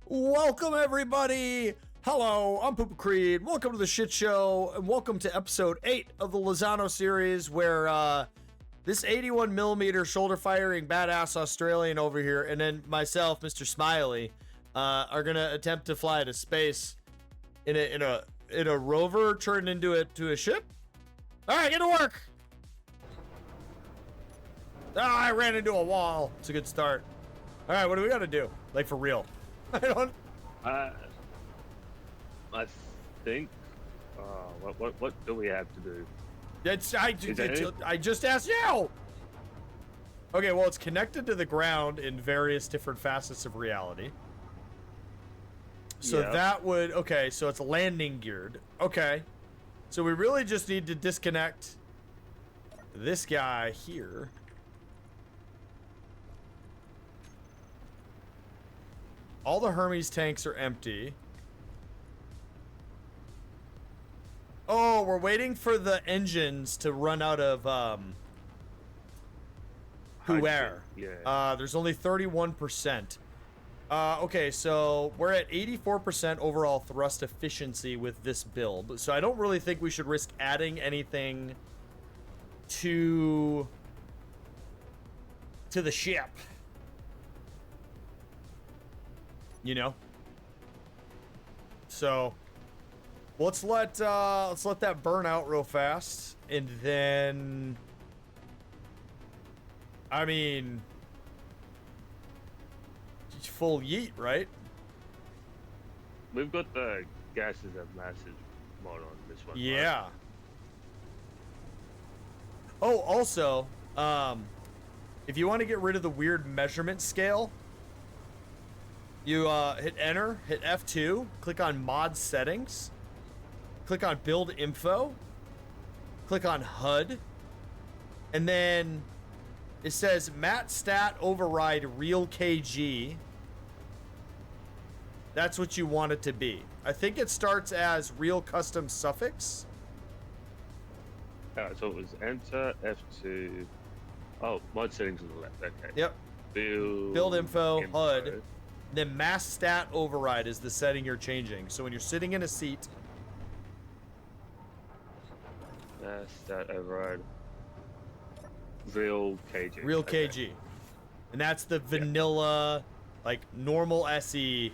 Welcome, everybody. Hello, I'm PooPooCreed. Welcome to the shit show, and welcome to episode 8 of the Lozano series, where this 81mm shoulder-firing badass Australian over here, and then myself, Mr. Smiley, are gonna attempt to fly to space in a rover turned into a ship. All right, get to work. I ran into a wall. It's a good start. All right, what do we gotta do? Like, for real? I don't. I think. What do we have to do? I just asked you. Okay, well, it's connected to the ground in various different facets of reality. So that would, okay, so it's landing geared. Okay. So we really just need to disconnect this guy here. All the Hermes tanks are empty. Oh, we're waiting for the engines to run out of air. Yeah. There's only 31%. Okay, so we're at 84% overall thrust efficiency with this build. So I don't really think we should risk adding anything to the ship. You know? So let's let that burn out real fast, and then I mean full yeet, right? We've got the gases of massive mod on this one. Yeah. Right? Oh, also, if you want to get rid of the weird measurement scale, you hit enter, hit F2, click on mod settings, click on build info, click on HUD, and then it says mat stat override real kg. That's what you want it to be. I think it starts as real custom suffix. So it was enter F2. Oh, mod settings on the left. Okay. Yep. Build info, HUD. Then mass stat override is the setting you're changing. So when you're sitting in a seat, mass stat override real kg. Real kg. And that's the vanilla, like normal SE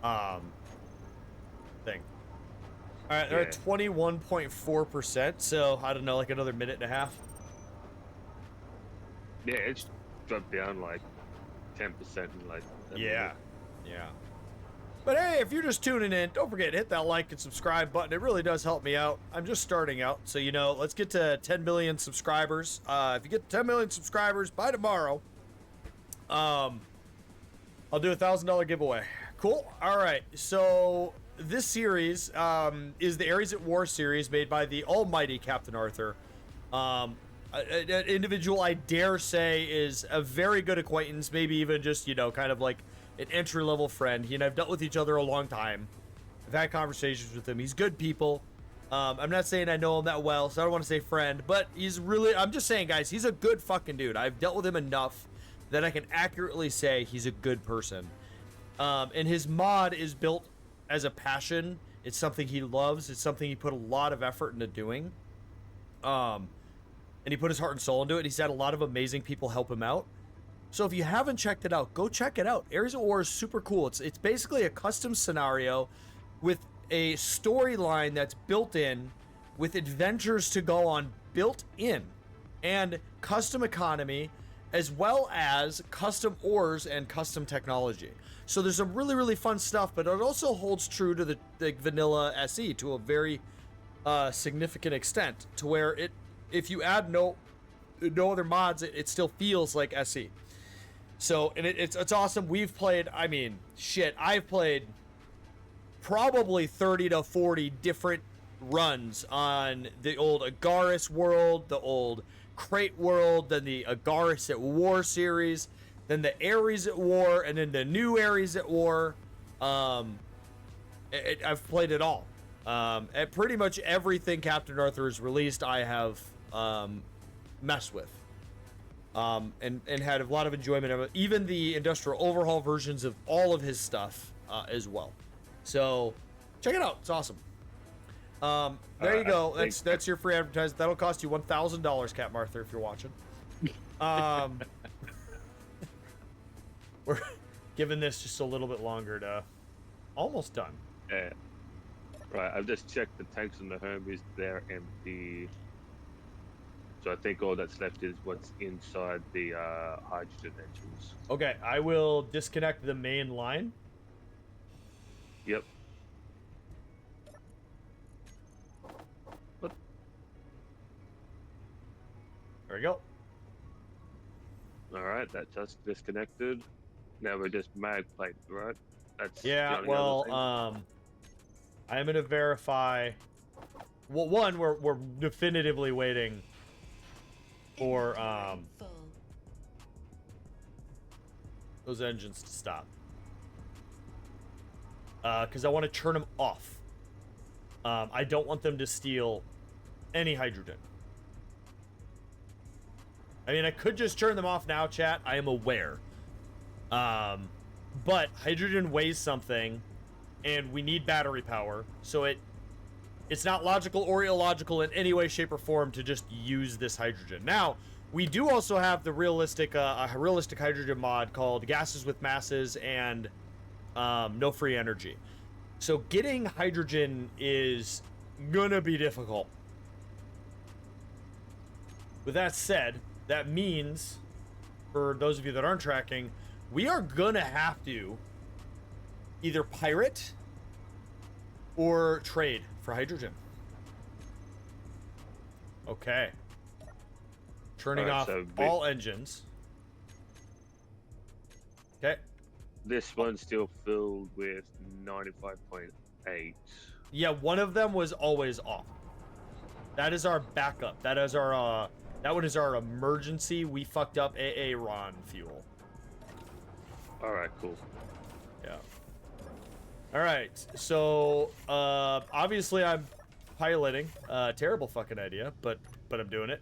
thing. All right, they're at 21.4%. So I don't know, like another minute and a half. Yeah, it's dropped down like 10% in like. Yeah. But hey, if you're just tuning in, don't forget to hit that like and subscribe button. It really does help me out. I'm just starting out, so you know, let's get to 10 million subscribers. If you get 10 million subscribers by tomorrow, I'll do a $1,000 giveaway. Cool. All right. So this series is the Ares at War series made by the almighty Captain Arthur. An individual I dare say is a very good acquaintance, maybe even just, you know, kind of like an entry-level friend. He and I've dealt with each other a long time. I've had conversations with him. He's good people. I'm not saying I know him that well, so I don't want to say friend, but he's really, I'm just saying, guys, he's a good fucking dude. I've dealt with him enough that I can accurately say he's a good person. And his mod is built as a passion. It's something he loves. It's something he put a lot of effort into doing. And he put his heart and soul into it. He's had a lot of amazing people help him out. So if you haven't checked it out, go check it out. Ares at War is super cool. It's basically a custom scenario with a storyline that's built in, with adventures to go on built in, and custom economy, as well as custom ores and custom technology. So there's some really, really fun stuff, but it also holds true to the vanilla SE to a very significant extent, to where if you add no other mods, it still feels like SE. So, and it's awesome. We've played, I mean, shit, I've played probably 30 to 40 different runs on the old Agaris world, the old Crate world, then the Agaris at War series, then the Ares at War, and then the new Ares at War. I've played it all. At pretty much everything Captain Arthur has released, I have messed with. and had a lot of enjoyment of it. Even the industrial overhaul versions of all of his stuff as well. So check it out. It's awesome. There you go. That's your free advertisement. That'll cost you $1,000, Cat Martha, if you're watching. We're giving this just a little bit longer to almost done. Yeah. Right, I've just checked the tanks on the Hermes. They're empty. So I think all that's left is what's inside the hydrogen engines. Okay, I will disconnect the main line. Yep. What? There we go. All right, that just disconnected. Now we're just mag plate, right? That's yeah. Well, I'm gonna verify. Well, one, we're definitively waiting for those engines to stop. Because I want to turn them off. I don't want them to steal any hydrogen. I mean, I could just turn them off now, chat. I am aware. But hydrogen weighs something, and we need battery power, so it's not logical or illogical in any way, shape, or form to just use this hydrogen. Now, we do also have the realistic hydrogen mod called Gases with Masses and No Free Energy. So getting hydrogen is gonna be difficult. With that said, that means, for those of you that aren't tracking, we are gonna have to either pirate or trade for hydrogen. Okay. Turning off all engines. Okay. This one's still filled with 95.8. Yeah, one of them was always off. That is our backup. That is our that one is our emergency. We fucked up Aaron fuel. All right, cool. Yeah. All right. So, obviously I'm piloting. Terrible fucking idea, but I'm doing it.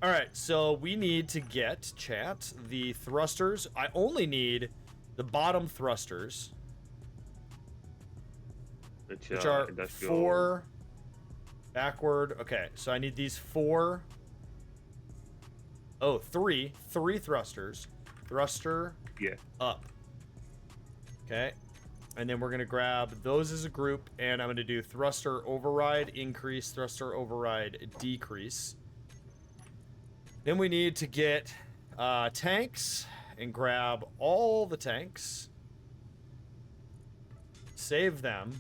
All right. So we need to get, chat, the thrusters. I only need the bottom thrusters, which are industrial. 4 backward. Okay. So I need these 4. Oh, 3 thrusters. Thruster. Yeah. Up. Okay. And then we're going to grab those as a group, and I'm going to do thruster override increase, thruster override decrease. Then we need to get tanks and grab all the tanks. Save them.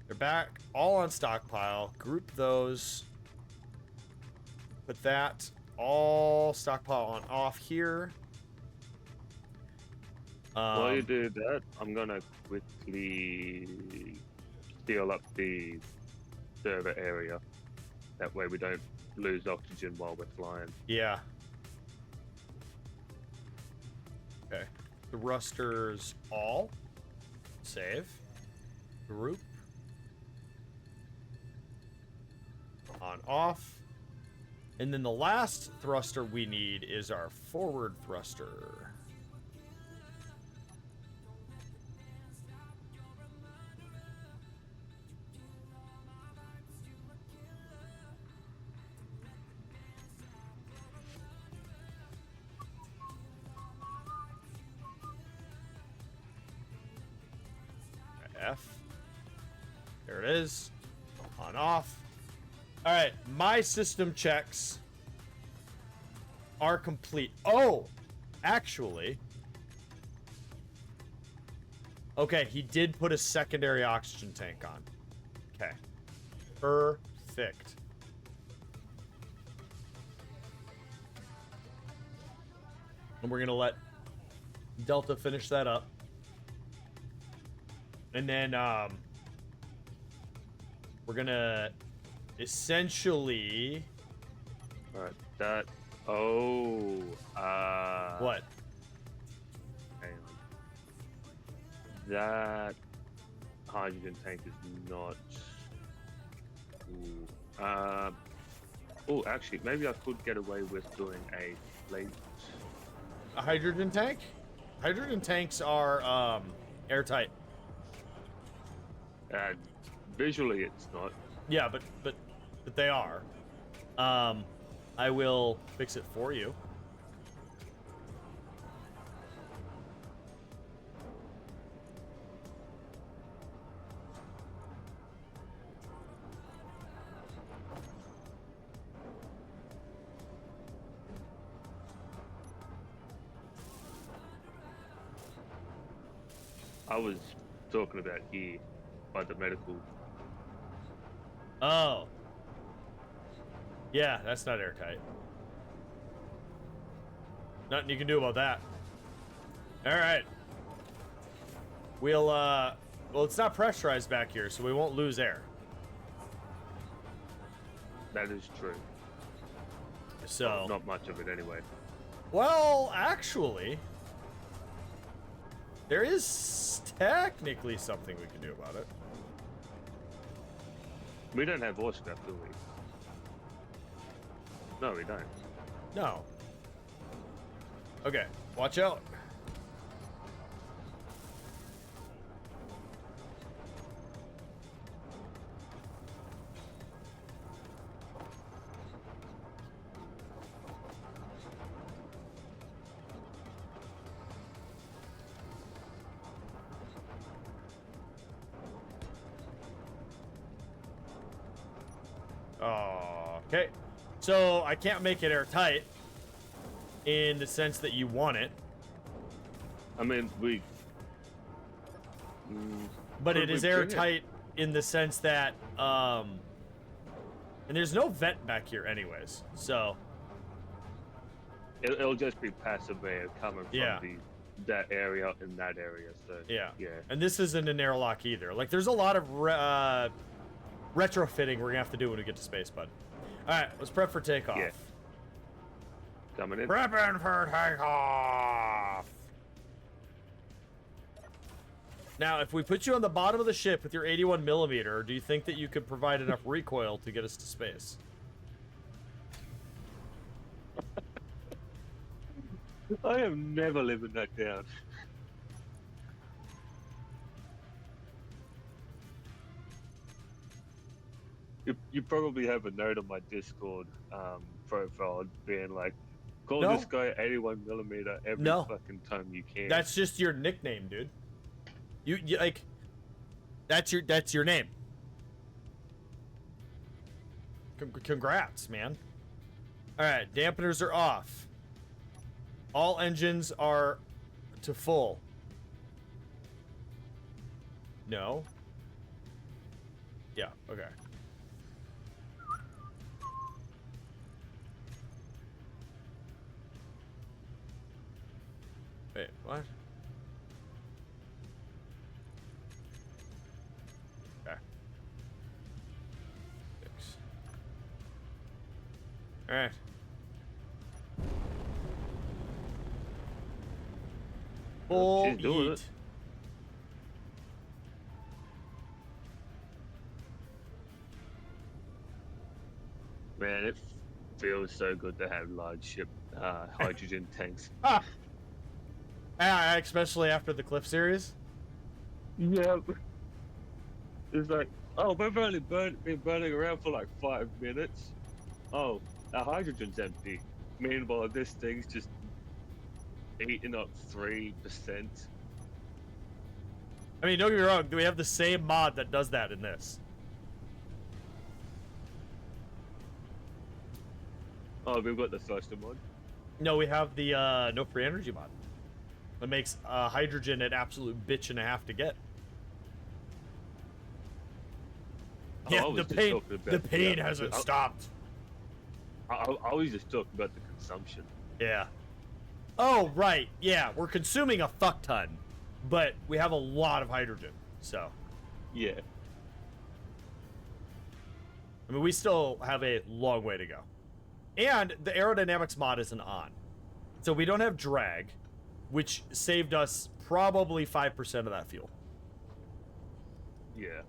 They're back all on stockpile. Group those. Put that all stockpile on off here. While you do that, I'm gonna quickly seal up the server area. That way we don't lose oxygen while we're flying. Yeah. Okay. Thrusters all. Save. Group. On off. And then the last thruster we need is our forward thruster. F. There it is. On off. All right, my system checks are complete. Oh, actually. Okay, he did put a secondary oxygen tank on. Okay. Perfect. And we're going to let Delta finish that up. And then we're going to essentially... All right, that... Oh, what? Hang on. That hydrogen tank is not... Ooh. Oh, actually, maybe I could get away with doing a plate. A hydrogen tank? Hydrogen tanks are airtight. And visually, it's not. Yeah, but they are. I will fix it for you. I was talking about here by the medical. Oh. Yeah, that's not airtight. Nothing you can do about that. All right. We'll, well, it's not pressurized back here, so we won't lose air. That is true. So. Not much of it anyway. Well, actually, there is technically something we can do about it. We don't have horse scrap, do we? No, we don't. No. Okay, watch out. Okay, so I can't make it airtight in the sense that you want it. I mean, we. But it is airtight in the sense that, and there's no vent back here anyways, so. It'll just be passive air coming from that area and that area, so. Yeah. Yeah. And this isn't an airlock either. Like, there's a lot of retrofitting we're gonna have to do when we get to space, bud. Alright, let's prep for takeoff. Yeah. Coming in. Prepping for takeoff! Now, if we put you on the bottom of the ship with your 81mm, do you think that you could provide enough recoil to get us to space? I am never living that down. You probably have a note on my Discord profile being like, call this guy 81mm every fucking time you can. That's just your nickname, dude. You like, that's your name. Congrats, man. All right, dampeners are off. All engines are to full. No. Yeah. Okay. Wait, what? Okay. Fix. All right. Full She's doing eat. it. Man, it feels so good to have large ship hydrogen tanks. Especially after the Cliff series. Yeah. It's like, oh, we've only been burning around for like 5 minutes. Oh, our hydrogen's empty. Meanwhile, this thing's just eating up 3%. I mean, don't get me wrong. Do we have the same mod that does that in this? Oh, we've got the thruster mod. No, we have the no free energy mod. That makes hydrogen an absolute bitch and a half to get. Oh, Yeah, the pain hasn't stopped. I was just talking about the consumption. Yeah. Oh, right. Yeah, we're consuming a fuck ton, but we have a lot of hydrogen, so. Yeah. I mean, we still have a long way to go. And the aerodynamics mod isn't on. So we don't have drag, which saved us probably 5% of that fuel. Yeah.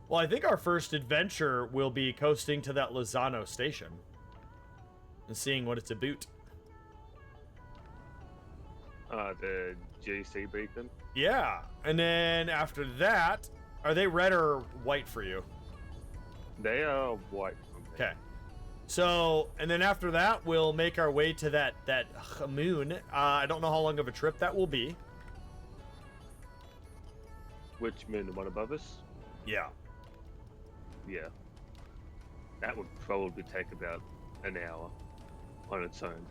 Well, I think our first adventure will be coasting to that Lozano station and seeing what it's about. The GC beacon. Yeah, and then after that, are they red or white for you? They are white from me. Okay. So, and then after that, we'll make our way to that moon. I don't know how long of a trip that will be. Which moon? The one above us? Yeah. Yeah. That would probably take about an hour on its own.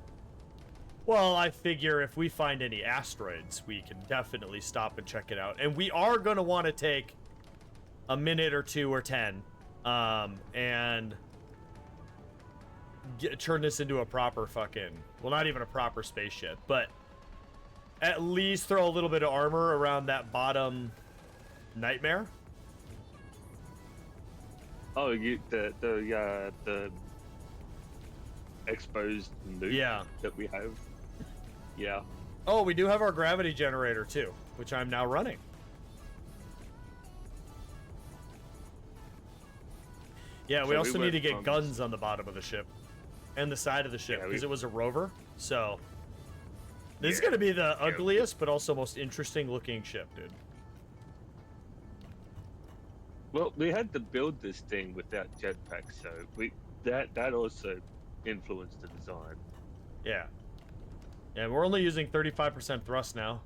Well, I figure if we find any asteroids, we can definitely stop and check it out. And we are going to want to take a minute or 2 or 10 and turn this into a proper fucking, well, not even a proper spaceship, but at least throw a little bit of armor around that bottom nightmare. Oh, the exposed nuke that we have. Yeah. Oh, we do have our gravity generator too, which I'm now running. Yeah, we also need to get guns on the bottom of the ship and the side of the ship because it was a rover. So this is going to be the ugliest but also most interesting looking ship, dude. Well, we had to build this thing without jetpacks, so that also influenced the design. Yeah. Yeah, we're only using 35% thrust now.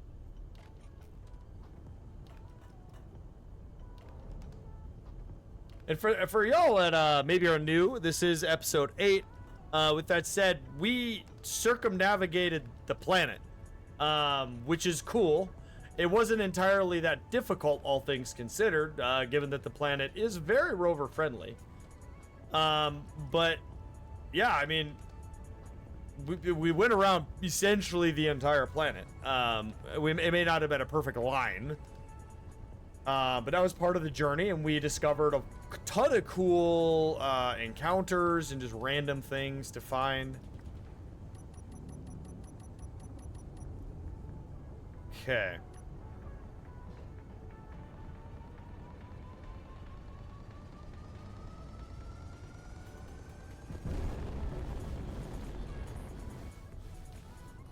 And for y'all that maybe are new, this is episode 8. With that said, we circumnavigated the planet, which is cool. It wasn't entirely that difficult, all things considered, given that the planet is very rover friendly. But yeah, I mean, we went around essentially the entire planet. It may not have been a perfect line, but that was part of the journey, and we discovered a ton of cool encounters and just random things to find. Okay.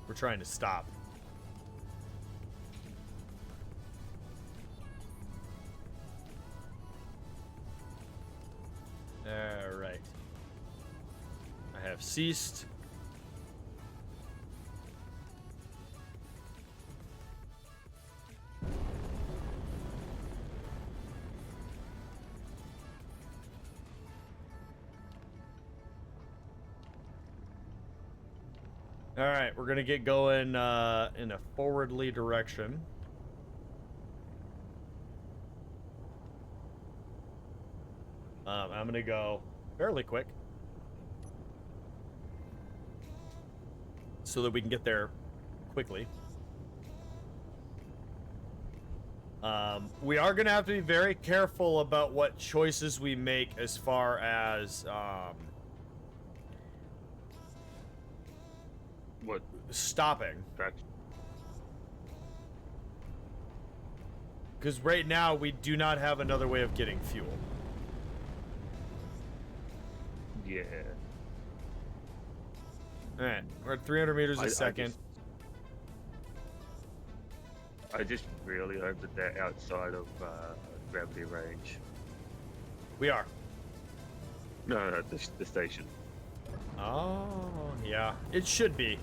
We're trying to stop. All right. I have ceased. All right, we're gonna get going in a forwardly direction. I'm gonna go fairly quick so that we can get there quickly. We are gonna have to be very careful about what choices we make as far as what stopping. Correct. Because right now we do not have another way of getting fuel. Yeah. Alright, we're at 300 meters a second. I just really hope that they're outside of gravity range. We are. No, the station. Oh, yeah. It should be.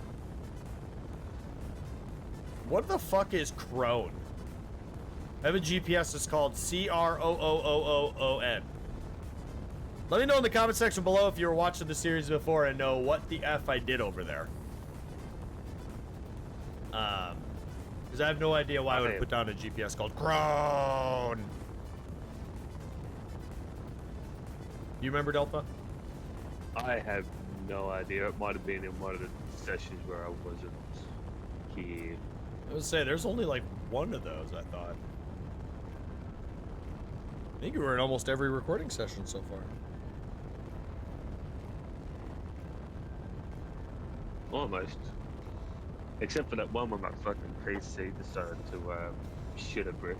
What the fuck is Crone? I have a GPS that's called CROOOOON. Let me know in the comment section below if you were watching the series before and know what the F I did over there. Because I have no idea why I would put down a GPS called Crone. You remember Delta? I have no idea. It might have been in one of the sessions where I wasn't here. I would say there's only like one of those, I thought. I think you were in almost every recording session so far. Almost. Except for that one where my fucking PC decided to shit a brick.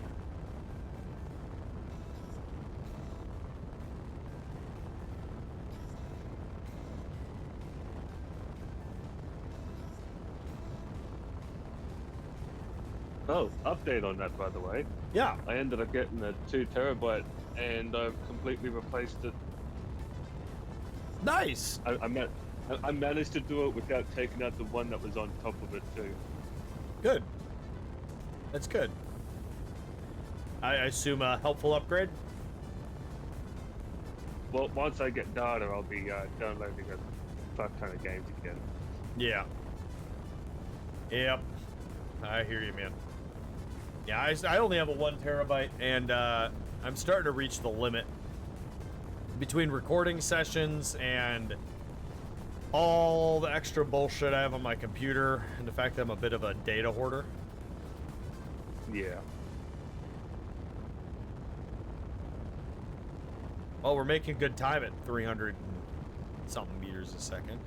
Oh, update on that, by the way. Yeah. I ended up getting a 2 terabyte, and I've completely replaced it. Nice. I managed to do it without taking out the one that was on top of it too. Good. That's good. I assume a helpful upgrade? Well, once I get data, I'll be downloading a fuck ton of games again. Yeah. Yep. I hear you, man. Yeah, I only have a 1 terabyte, and I'm starting to reach the limit between recording sessions and all the extra bullshit I have on my computer, and the fact that I'm a bit of a data hoarder. Yeah. Well, we're making good time at 300 and something meters a second.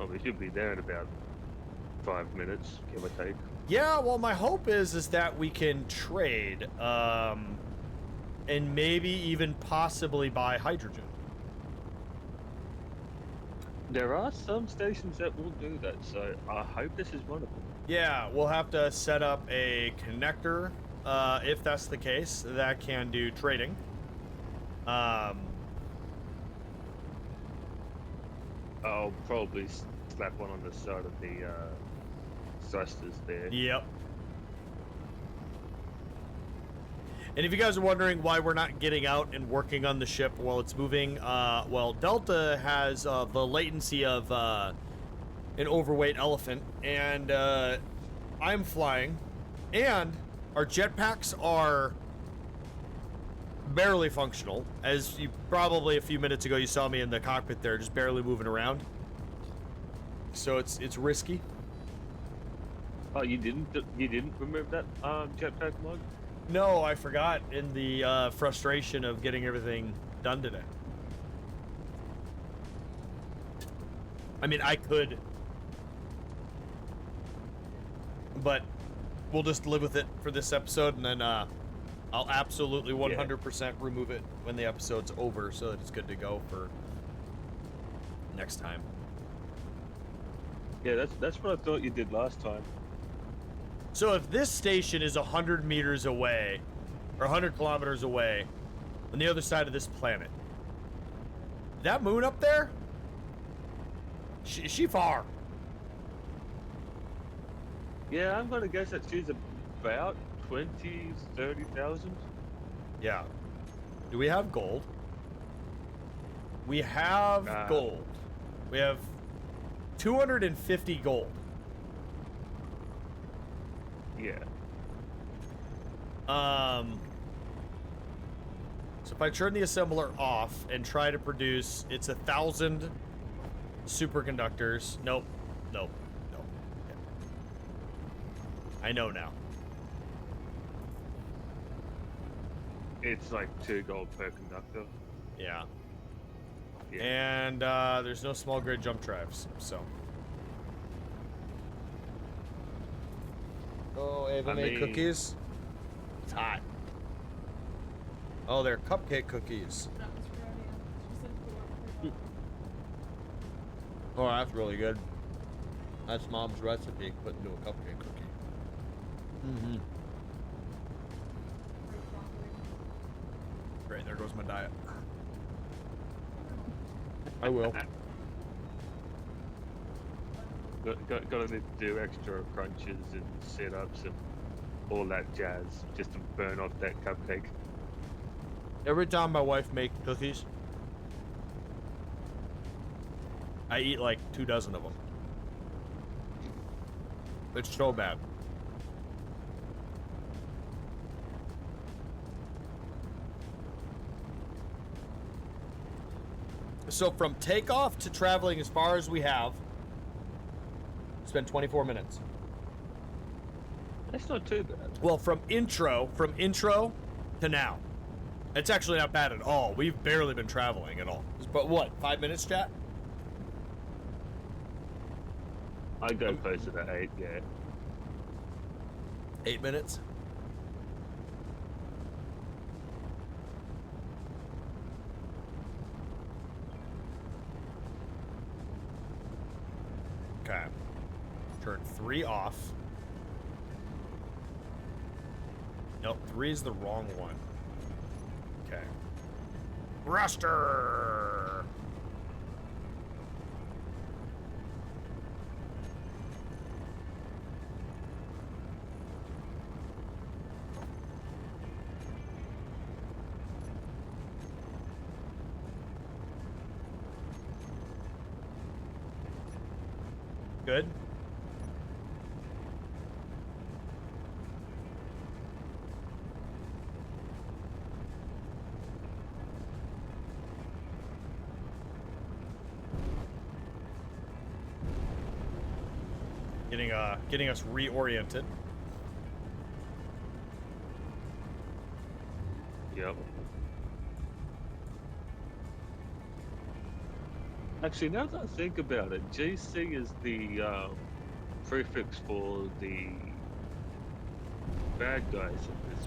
Oh, we should be there in about 5 minutes, give or take. Yeah, well, my hope is that we can trade, and maybe even possibly buy hydrogen. There are some stations that will do that, so I hope this is one of them. Yeah, we'll have to set up a connector, if that's the case, that can do trading. I'll probably slap one on the side of the thrusters there. Yep. And if you guys are wondering why we're not getting out and working on the ship while it's moving, well, Delta has the latency of an overweight elephant, and I'm flying, and our jetpacks are barely functional. As you probably a few minutes ago, you saw me in the cockpit there, just barely moving around. So it's risky. Oh, you didn't remove that jetpack mod? No, I forgot in the frustration of getting everything done today. I mean, I could, but we'll just live with it for this episode, and then I'll absolutely 100% remove it when the episode's over, so that it's good to go for next time. Yeah, that's what I thought you did last time. So if this station is 100 meters away, or 100 kilometers away, on the other side of this planet, that moon up there, she far. Yeah, I'm gonna guess that she's about 20, 30,000. Yeah. Do we have gold? We have gold. We have 250 gold. Yeah. So if I turn the assembler off and try to produce, it's 1,000 superconductors. Nope. Nope. Nope. Okay. I know now. It's like 2 gold per conductor. Yeah. Yeah. And there's no small grid jump drives, so. Oh, Ava made cookies. It's hot. Oh, they're cupcake cookies. Oh, that's really good. That's Mom's recipe, put into a cupcake cookie. Mm-hmm. Great, there goes my diet. I will. Gotta need to do extra crunches and sit-ups and all that jazz just to burn off that cupcake. Every time my wife makes cookies, I eat like 2 dozen of them. It's so bad. So from takeoff to traveling as far as we have, it's been 24 minutes. That's not too bad. Well, from intro to now. It's actually not bad at all. We've barely been traveling at all. But what, 5 minutes, chat? I'd go closer to 8, yeah. 8 minutes? Okay. Turn 3 off. Nope, 3 is the wrong one. Okay. Thruster! Good. Getting us reoriented. Yep. Actually, now that I think about it, GC is the prefix for the bad guys in this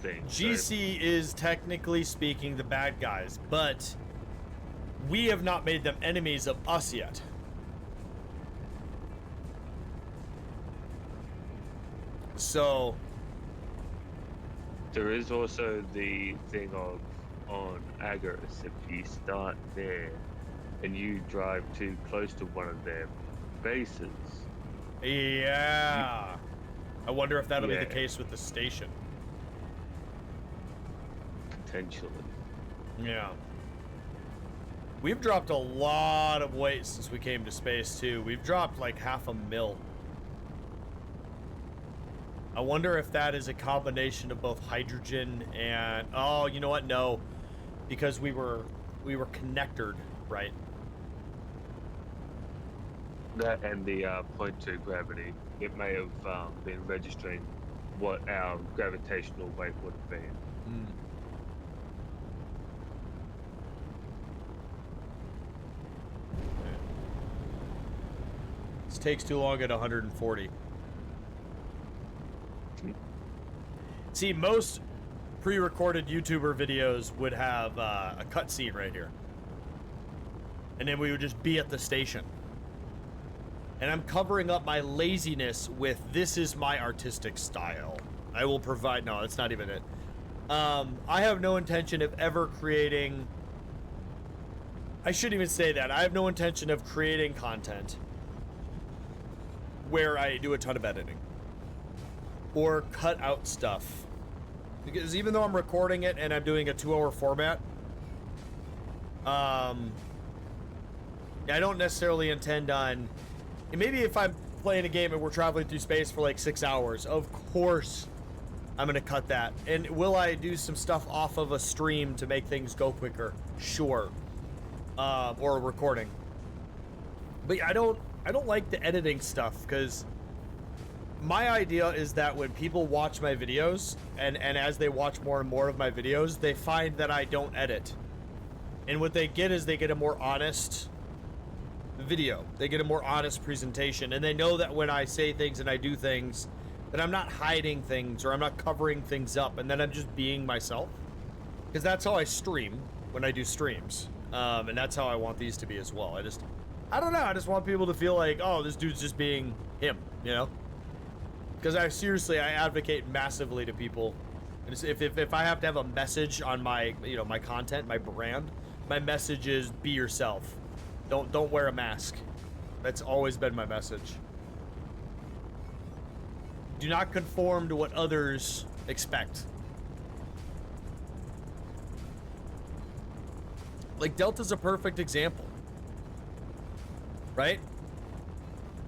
thing. GC is technically speaking the bad guys, but we have not made them enemies of us yet. So there is also the thing of on Agaris, if you start there and you drive too close to one of their bases. Yeah. I wonder if that'll be the case with the station. Potentially. Yeah. We've dropped a lot of weight since we came to space, too. We've dropped like 0.5 mil. I wonder if that is a combination of both hydrogen and... Oh, you know what? No. Because we were connectored, right? That and the point to gravity. It may have been registering what our gravitational weight would have been. Mm. This takes too long at 140. See, most pre-recorded YouTuber videos would have a cutscene right here. And then we would just be at the station. And I'm covering up my laziness with this is my artistic style. I will provide... No, that's not even it. I have no intention of ever creating... I shouldn't even say that. I have no intention of creating content where I do a ton of editing. Or cut out stuff. Because even though I'm recording it and I'm doing a 2-hour format, I don't necessarily intend on... Maybe if I'm playing a game and we're traveling through space for like 6 hours, of course I'm going to cut that. And will I do some stuff off of a stream to make things go quicker? Sure. Or a recording. But I don't like the editing stuff, because my idea is that when people watch my videos, and as they watch more and more of my videos, they find that I don't edit. And what they get is they get a more honest video. They get a more honest presentation, and they know that when I say things and I do things, that I'm not hiding things or I'm not covering things up, and then I'm just being myself. Because that's how I stream when I do streams. And that's how I want these to be as well. I don't know, I just want people to feel like, oh, this dude's just being him, you know? Because I advocate massively to people. If I have to have a message on my, my content, my brand, my message is be yourself. Don't wear a mask. That's always been my message. Do not conform to what others expect. Like, Delta's a perfect example. Right?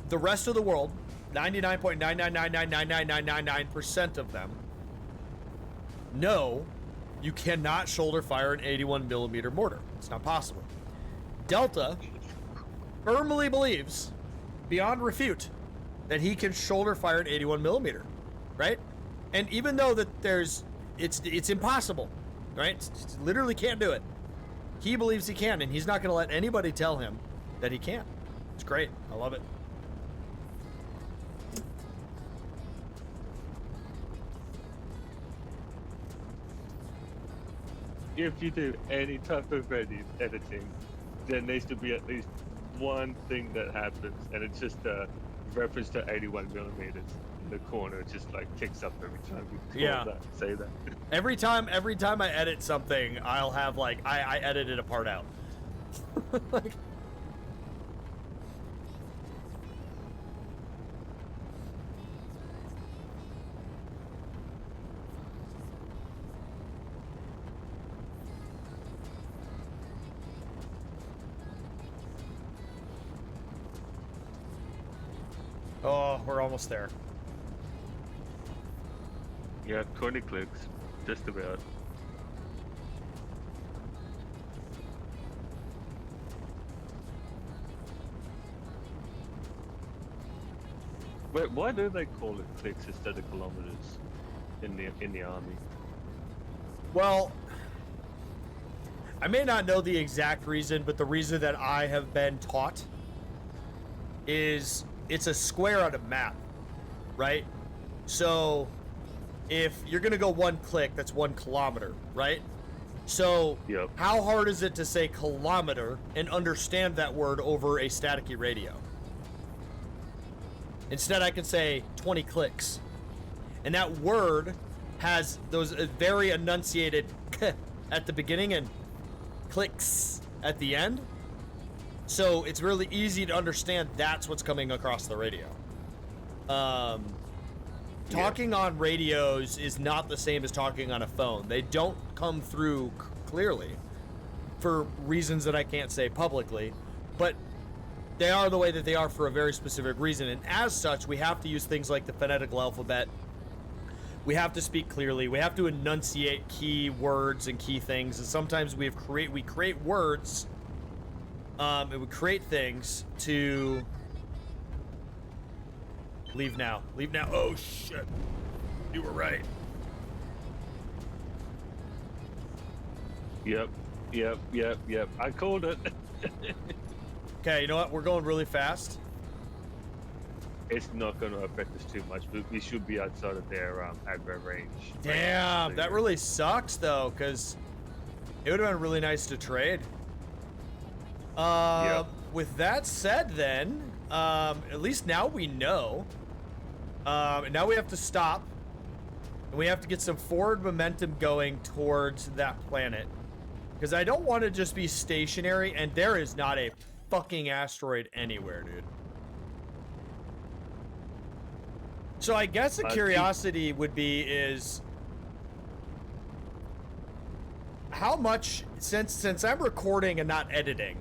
The rest of the world, 99.999999999% of them, know you cannot shoulder fire an 81mm mortar. It's not possible. Delta firmly believes, beyond refute, that he can shoulder fire an 81mm, right? And even though that it's impossible, right? Literally can't do it. He believes he can, and he's not going to let anybody tell him that he can't. It's great. I love it. If you do any type of editing, there needs to be at least one thing that happens, and it's just reference to 81 millimeters in the corner just like kicks up every time you Yeah. say that. Every time I edit something, I'll have like I edited a part out. Like, oh, we're almost there. Yeah, 20 clicks, just about. Wait, why do they call it clicks instead of kilometers in the army? Well, I may not know the exact reason, but the reason that I have been taught is it's a square on a map, right? So if you're gonna go 1 click, that's 1 kilometer, right? So Yep. how hard is it to say kilometer and understand that word over a staticky radio? Instead, I can say 20 clicks. And that word has those very enunciated k at the beginning and clicks at the end. So it's really easy to understand that's what's coming across the radio. Talking on radios is not the same as talking on a phone. They don't come through clearly for reasons that I can't say publicly, but they are the way that they are for a very specific reason. And as such, we have to use things like the phonetical alphabet. We have to speak clearly. We have to enunciate key words and key things. And sometimes we create words, and we create things to leave now. Leave now. Oh shit! You were right. Yep. I called it. Okay, you know what? We're going really fast. It's not going to affect us too much, but we should be outside of their advert range. Damn, that really sucks though, because it would have been really nice to trade. Yep. With that said, then, at least now we know. And now we have to stop, and we have to get some forward momentum going towards that planet, because I don't want to just be stationary, and there is not a fucking asteroid anywhere, dude. So I guess a curiosity would be is how much, since I'm recording and not editing,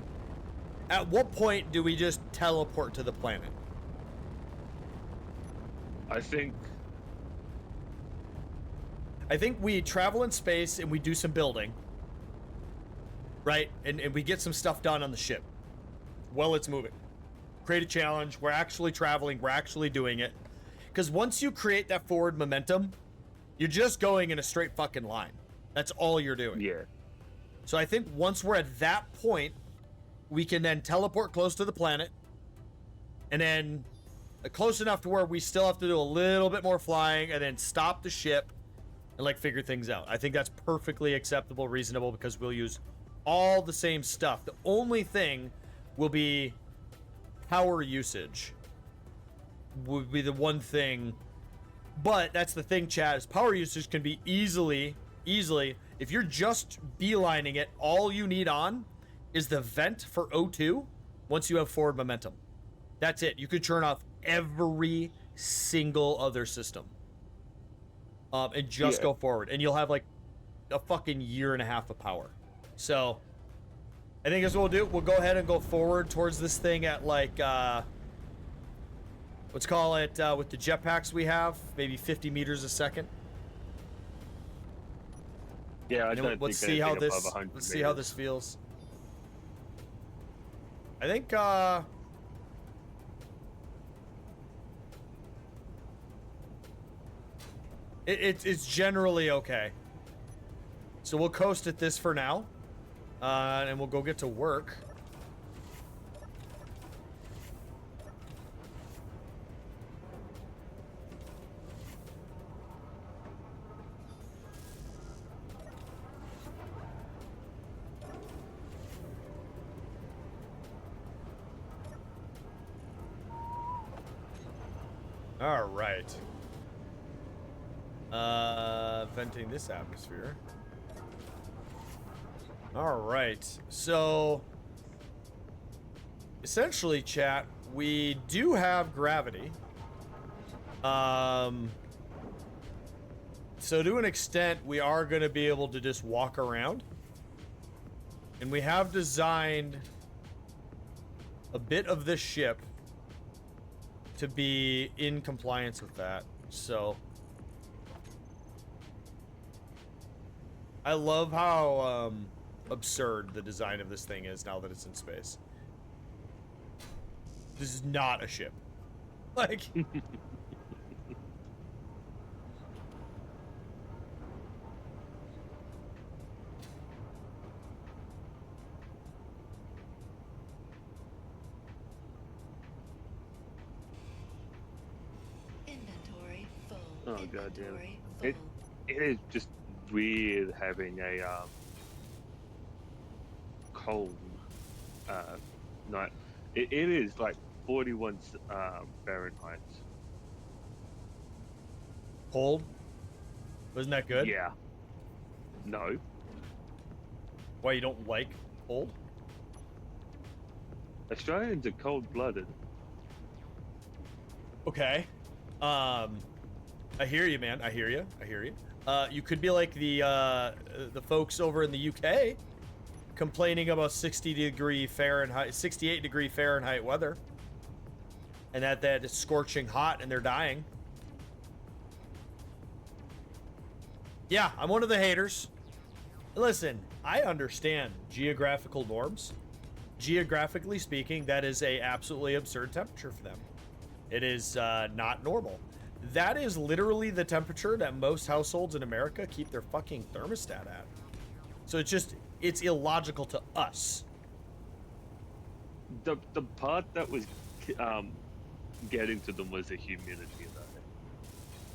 at what point do we just teleport to the planet? I think we travel in space and we do some building, right? And we get some stuff done on the ship while it's moving. Create a challenge. We're actually traveling. We're actually doing it. Because once you create that forward momentum, you're just going in a straight fucking line. That's all you're doing. Yeah. So I think once we're at that point, we can then teleport close to the planet, and then close enough to where we still have to do a little bit more flying, and then stop the ship and like figure things out. I think that's perfectly acceptable, reasonable, because we'll use all the same stuff. The only thing will be power usage would be the one thing. But that's the thing, Chad, is power usage can be easily, if you're just beelining it, all you need on is the vent for O2 once you have forward momentum. That's it. You can turn off every single other system. And just go forward. And you'll have like a fucking year and a half of power. So I think that's what we'll do. We'll go ahead and go forward towards this thing at like let's call it with the jetpacks we have, maybe 50 meters a second. Yeah, let's see how this feels. I think it's generally okay. So we'll coast at this for now, and we'll go get to work. All right. Venting this atmosphere. All right. So, essentially, chat, we do have gravity. So to an extent, we are going to be able to just walk around. And we have designed a bit of this ship to be in compliance with that. So I love how absurd the design of this thing is now that it's in space. This is not a ship. Like... Oh goddamn! It is just weird having a cold night. It is like 41 Fahrenheit. Cold? Wasn't that good? Yeah. No. Why, you don't like cold? Australians are cold-blooded. Okay. I hear you, man. I hear you. I hear you. You could be like the folks over in the UK complaining about 60-degree Fahrenheit, 68-degree Fahrenheit weather, and that it's scorching hot and they're dying. Yeah, I'm one of the haters. Listen, I understand geographical norms. Geographically speaking, that is a absolutely absurd temperature for them. It is not normal. That is literally the temperature that most households in America keep their fucking thermostat at. So it's illogical to us. The part that was getting to them was the humidity though.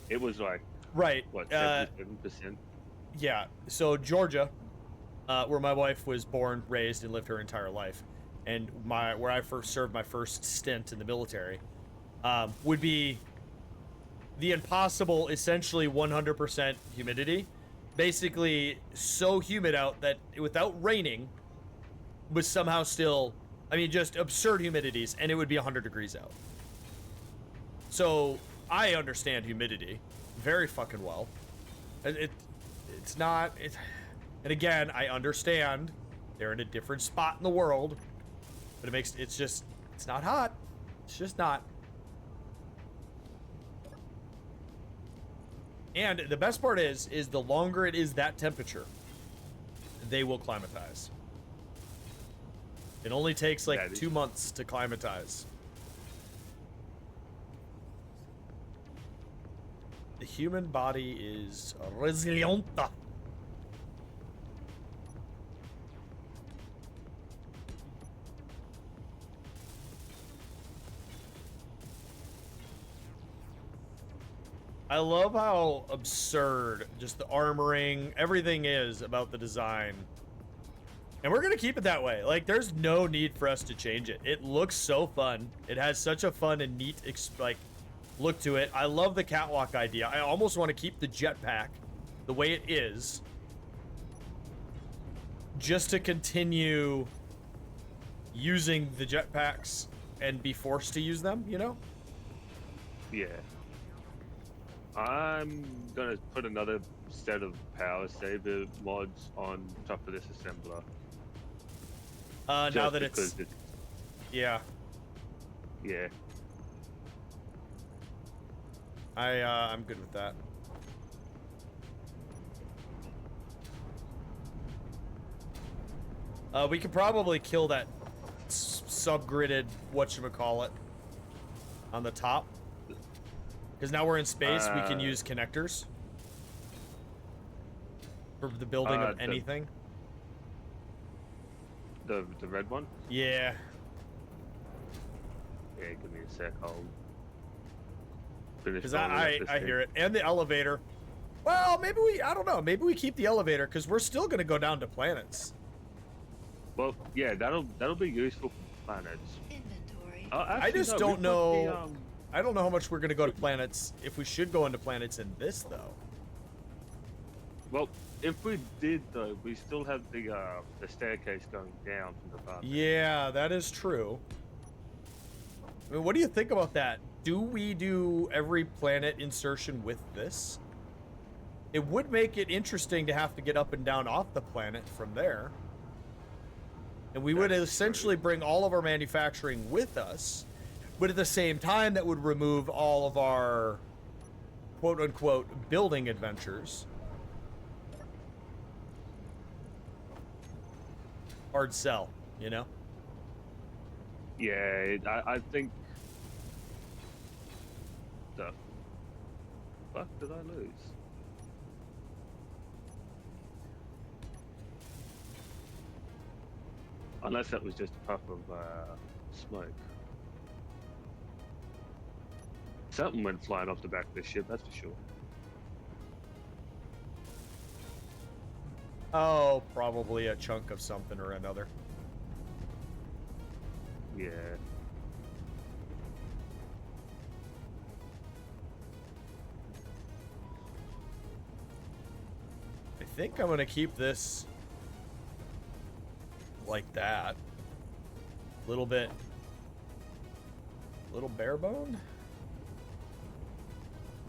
It was like, right, what, 77%? Yeah, so Georgia, where my wife was born, raised, and lived her entire life, and where I first served my first stint in the military, would be the impossible, essentially 100% humidity. Basically, so humid out that without raining, was somehow still, I mean, just absurd humidities, and it would be 100 degrees out. So, I understand humidity very fucking well. It's not, and again, I understand they're in a different spot in the world, but it's not hot. It's just not. And the best part is the longer it is that temperature, they will climatize. It only takes like 2 months to climatize. The human body is resilient. I love how absurd just the armoring, everything is about the design. And we're going to keep it that way. Like, there's no need for us to change it. It looks so fun. It has such a fun and neat, look to it. I love the catwalk idea. I almost want to keep the jetpack the way it is, just to continue using the jetpacks and be forced to use them, you know? Yeah. I'm gonna put another set of power saver mods on top of this assembler. Now that it's... Yeah. Yeah. I'm good with that. We could probably kill that subgridded whatchamacallit on the top. Because now we're in space, we can use connectors for the building of anything. The red one? Yeah. Yeah, give me a sec. I'll finish. Because I hear it. And the elevator. Well, maybe I don't know. Maybe we keep the elevator because we're still going to go down to planets. Well, yeah, that'll be useful for planets. Inventory. Actually, I just don't know. I don't know how much we're going to go to planets, if we should go into planets in this, though. Well, if we did, though, we still have the staircase going down from the bottom. Yeah, that is true. I mean, what do you think about that? Do we do every planet insertion with this? It would make it interesting to have to get up and down off the planet from there. And we would essentially bring all of our manufacturing with us, but at the same time, that would remove all of our quote-unquote building adventures. Hard sell, you know? Yeah, I think... The fuck did I lose? Unless that was just a puff of smoke. Something went flying off the back of this ship, that's for sure. Oh, probably a chunk of something or another. Yeah. I think I'm gonna keep this like that. Little bit. Little bare bone?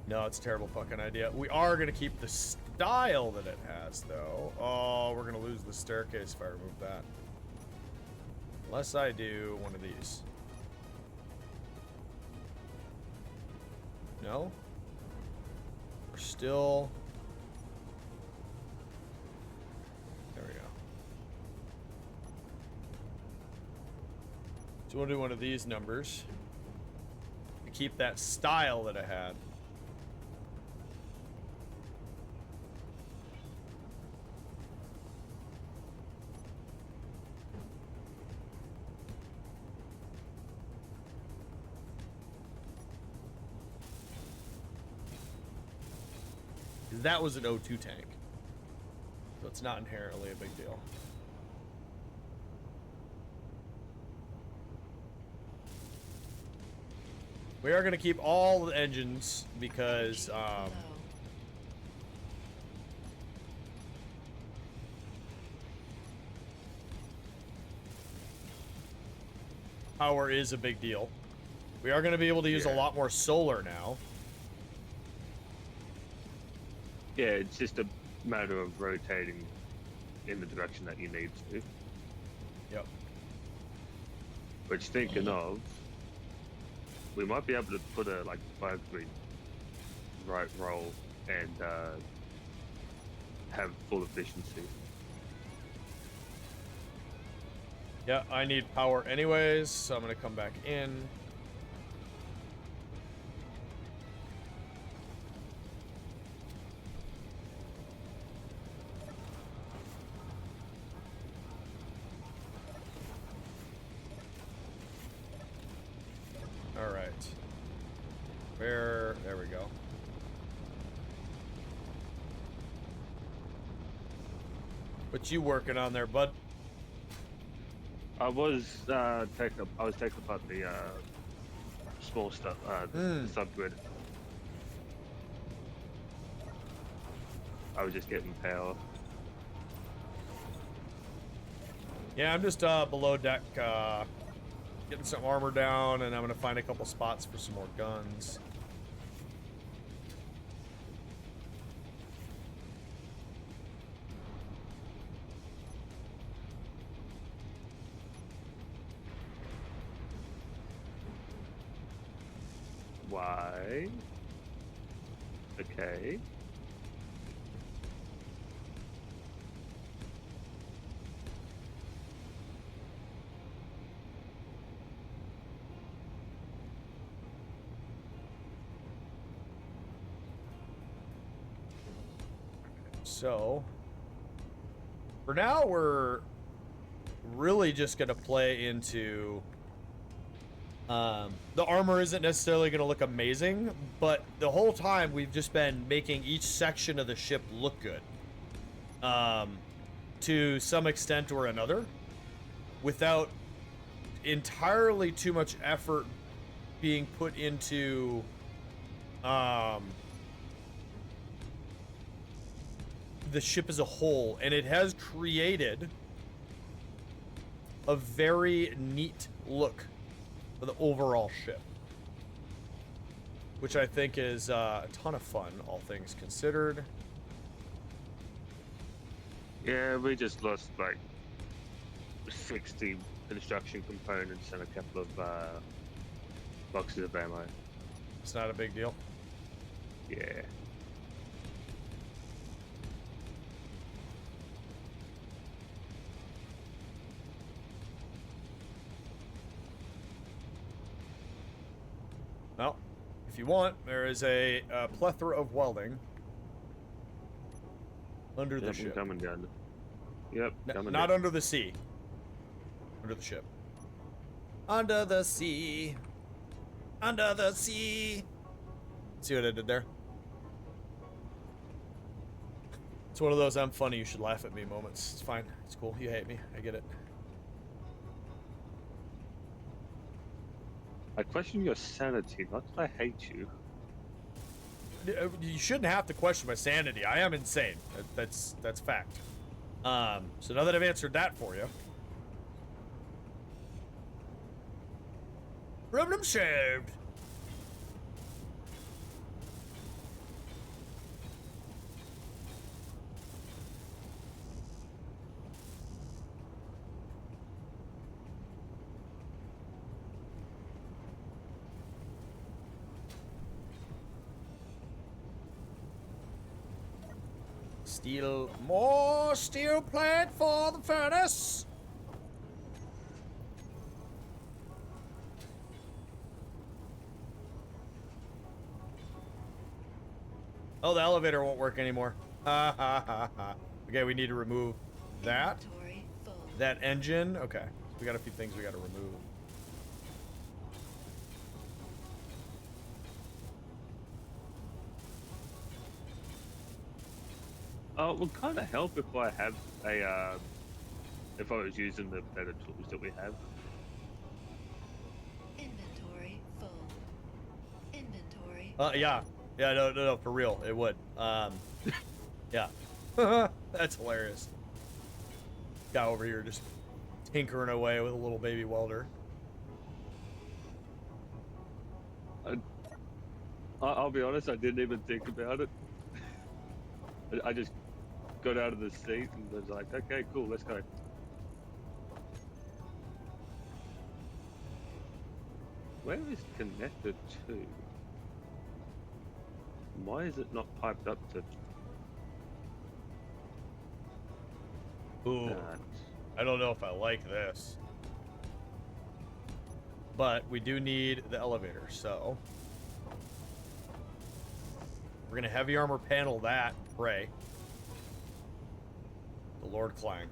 No, it's a terrible fucking idea. We are gonna keep the style that it has, though. Oh, we're gonna lose the staircase if I remove that. Unless I do one of these. No? We're still... There we go. So we'll do one of these numbers. To keep that style that I had. That was an O2 tank, so it's not inherently a big deal. We are going to keep all the engines because power is a big deal. We are going to be able to use a lot more solar now. Yeah, it's just a matter of rotating in the direction that you need to. Yep. Which, thinking of, we might be able to put a like 5-grid right roll and have full efficiency. Yeah, I need power anyways, so I'm gonna come back in. All right. There we go. What you working on there, bud? I was taking apart the small stuff, the subgrid. I was just getting power. Yeah, I'm just below deck, getting some armor down, and I'm gonna find a couple spots for some more guns. Why? Okay. So, for now, we're really just gonna play into... the armor isn't necessarily going to look amazing, but the whole time we've just been making each section of the ship look good. To some extent or another, without entirely too much effort being put into the ship as a whole, and it has created a very neat look for the overall ship, which I think is a ton of fun, all things considered. Yeah, we just lost like 60 construction components and a couple of boxes of ammo. It's not a big deal. Yeah. Well, if you want, there is a plethora of welding under the Yep, ship. coming down. Yep, coming Not down. under the sea. Under the ship. Under the sea. Under the sea. See what I did there? It's one of those I'm funny, you should laugh at me moments. It's fine. It's cool. You hate me. I get it. I question your sanity, not that I hate you. You shouldn't have to question my sanity. I am insane. That's fact. So now that I've answered that for you. Problem solved. More steel plate for the furnace. Oh, the elevator won't work anymore. Ha ha ha ha. Okay, we need to remove that. That engine. Okay, so we got a few things we got to remove. It would kind of help if I have a, if I was using the better tools that we have. Inventory full. Inventory. Yeah, no, for real, it would. Yeah, that's hilarious. Guy over here just tinkering away with a little baby welder. I'll be honest, I didn't even think about it. I just got out of the seat and was like, okay, cool, let's go. Where is it connected to? Why is it not piped up to? Ooh, that? I don't know if I like this. But we do need the elevator, so we're gonna heavy armor panel that, pray. The Lord Clang.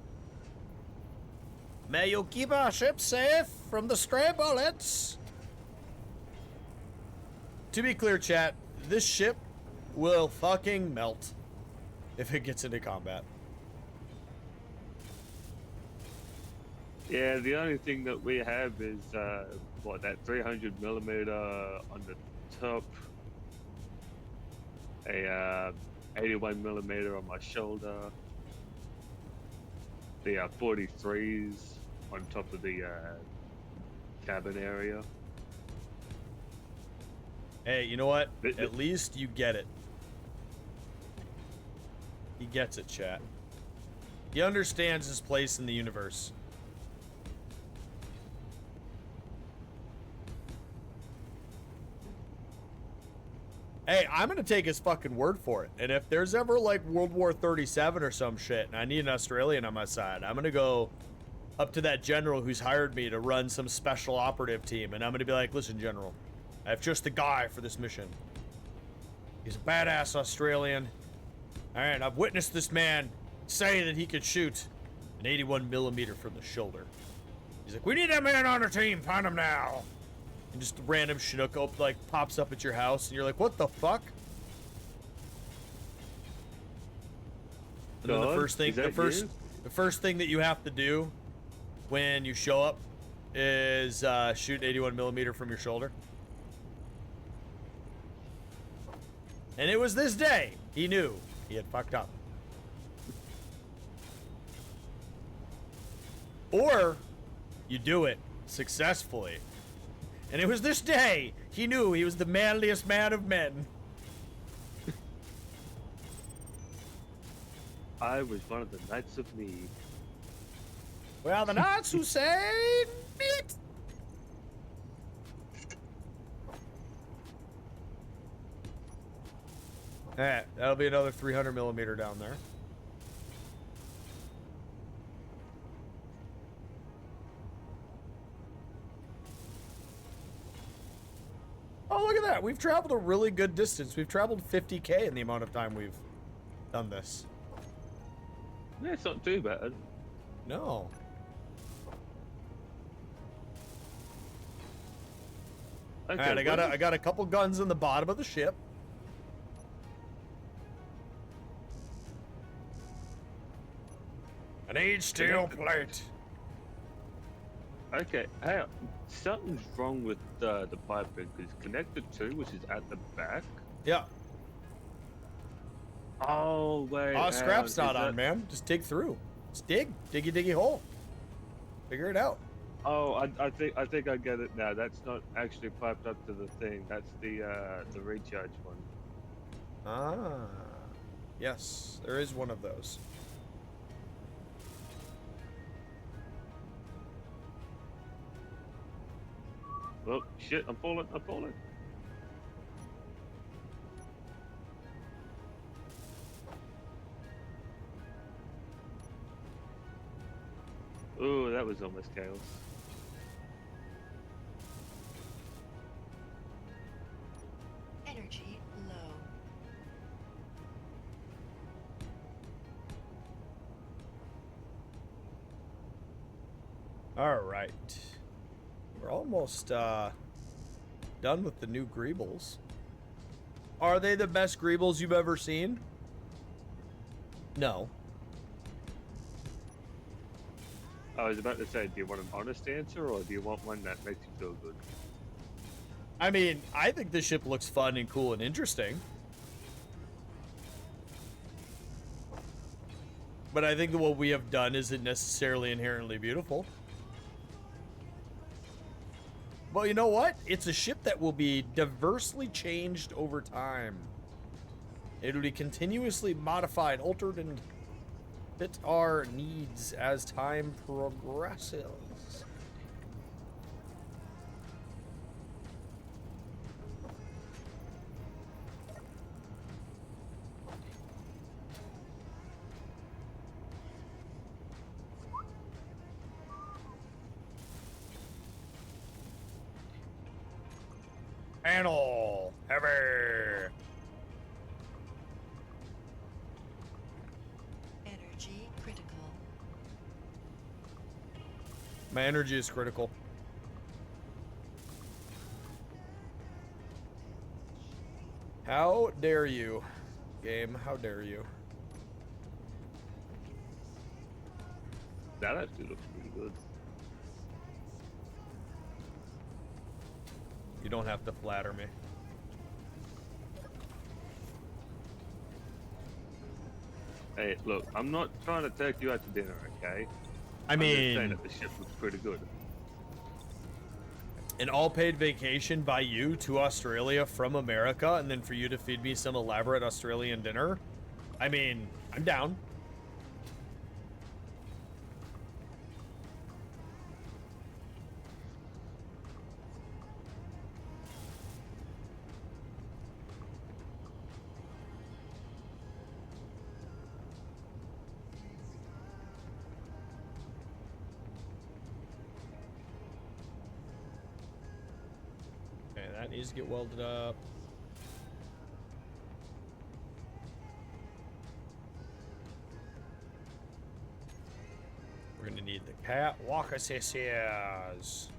May you keep our ship safe from the stray bullets. To be clear, chat, this ship will fucking melt if it gets into combat. Yeah, the only thing that we have is what, that 300 millimeter on the top, a 81 millimeter on my shoulder, the 43s on top of the cabin area. Hey, you know what? At least you get it. He gets it, chat. He understands his place in the universe. Hey, I'm gonna take his fucking word for it. And if there's ever like World War 37 or some shit, and I need an Australian on my side, I'm gonna go up to that general who's hired me to run some special operative team, and I'm gonna be like, listen, General, I have just the guy for this mission. He's a badass Australian. Alright, I've witnessed this man say that he could shoot an 81 millimeter from the shoulder. He's like, we need that man on our team, find him now. And just a random Chinook like pops up at your house, and you're like, "What the fuck?" And then the first thing that you have to do when you show up is shoot 81 millimeter from your shoulder. And it was this day he knew he had fucked up. Or you do it successfully. And it was this day he knew he was the manliest man of men. I was one of the Knights of Mead. Well, the knights who say meet. That'll be another 300 millimeter down there. Oh, look at that. We've traveled a really good distance. We've traveled 50K in the amount of time we've done this. Yeah, it's not too bad. No. Okay, All right, I got a couple guns in the bottom of the ship. I need steel plate. Okay, hang on. Something's wrong with the piping, because connector 2, which is at the back. Yeah. Oh, wait. Oh, scrap's not on, that... man. Just dig through. Just dig. Diggy hole. Figure it out. Oh, I think I get it now. That's not actually piped up to the thing. That's the recharge one. Ah. Yes, there is one of those. Oh, shit, I'm falling. Ooh, that was almost chaos. Energy low. All right. We're almost done with the new Greebles. Are they the best Greebles you've ever seen? No. I was about to say, do you want an honest answer, or do you want one that makes you feel good? I mean, I think this ship looks fun and cool and interesting. But I think that what we have done isn't necessarily inherently beautiful. Well, you know what? It's a ship that will be diversely changed over time. It will be continuously modified, altered, and fit our needs as time progresses. Panel heavy. Energy critical. My energy is critical. How dare you, game? How dare you? That actually looks pretty good. You don't have to flatter me. Hey, look, I'm not trying to take you out to dinner, okay? I I'm just saying mean, that the ship looks pretty good. an all-paid vacation by you to Australia from America, and then for you to feed me some elaborate Australian dinner. I mean, I'm down. Okay, that needs to get welded up. We're gonna need the cat walker scissors.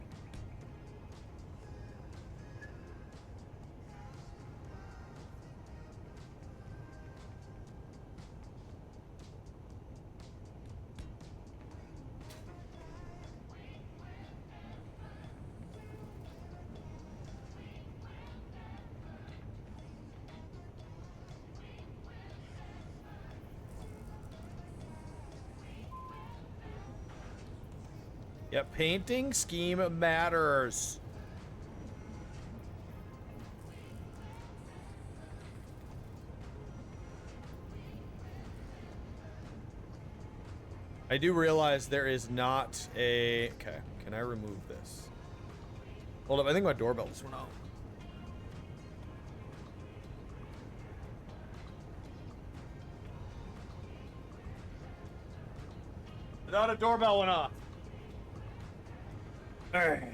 Yeah, painting scheme matters. I do realize there is not a... Okay, can I remove this? Hold up, I think my doorbell just went out. Not a doorbell went off. Alright.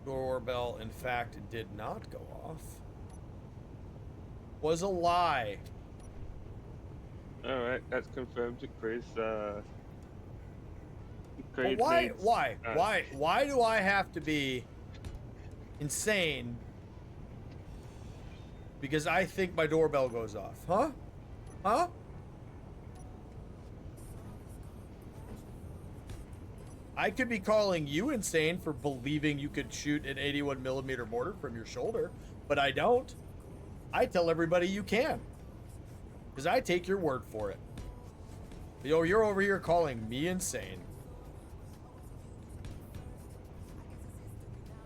Doorbell, in fact, did not go off. Was a lie. Alright, that's confirmed to Chris. Well, Creed why needs, why do I have to be insane because I think my doorbell goes off? Huh? I could be calling you insane for believing you could shoot an 81mm mortar from your shoulder, but I don't. I tell everybody you can, because I take your word for it. Yo, you're over here calling me insane.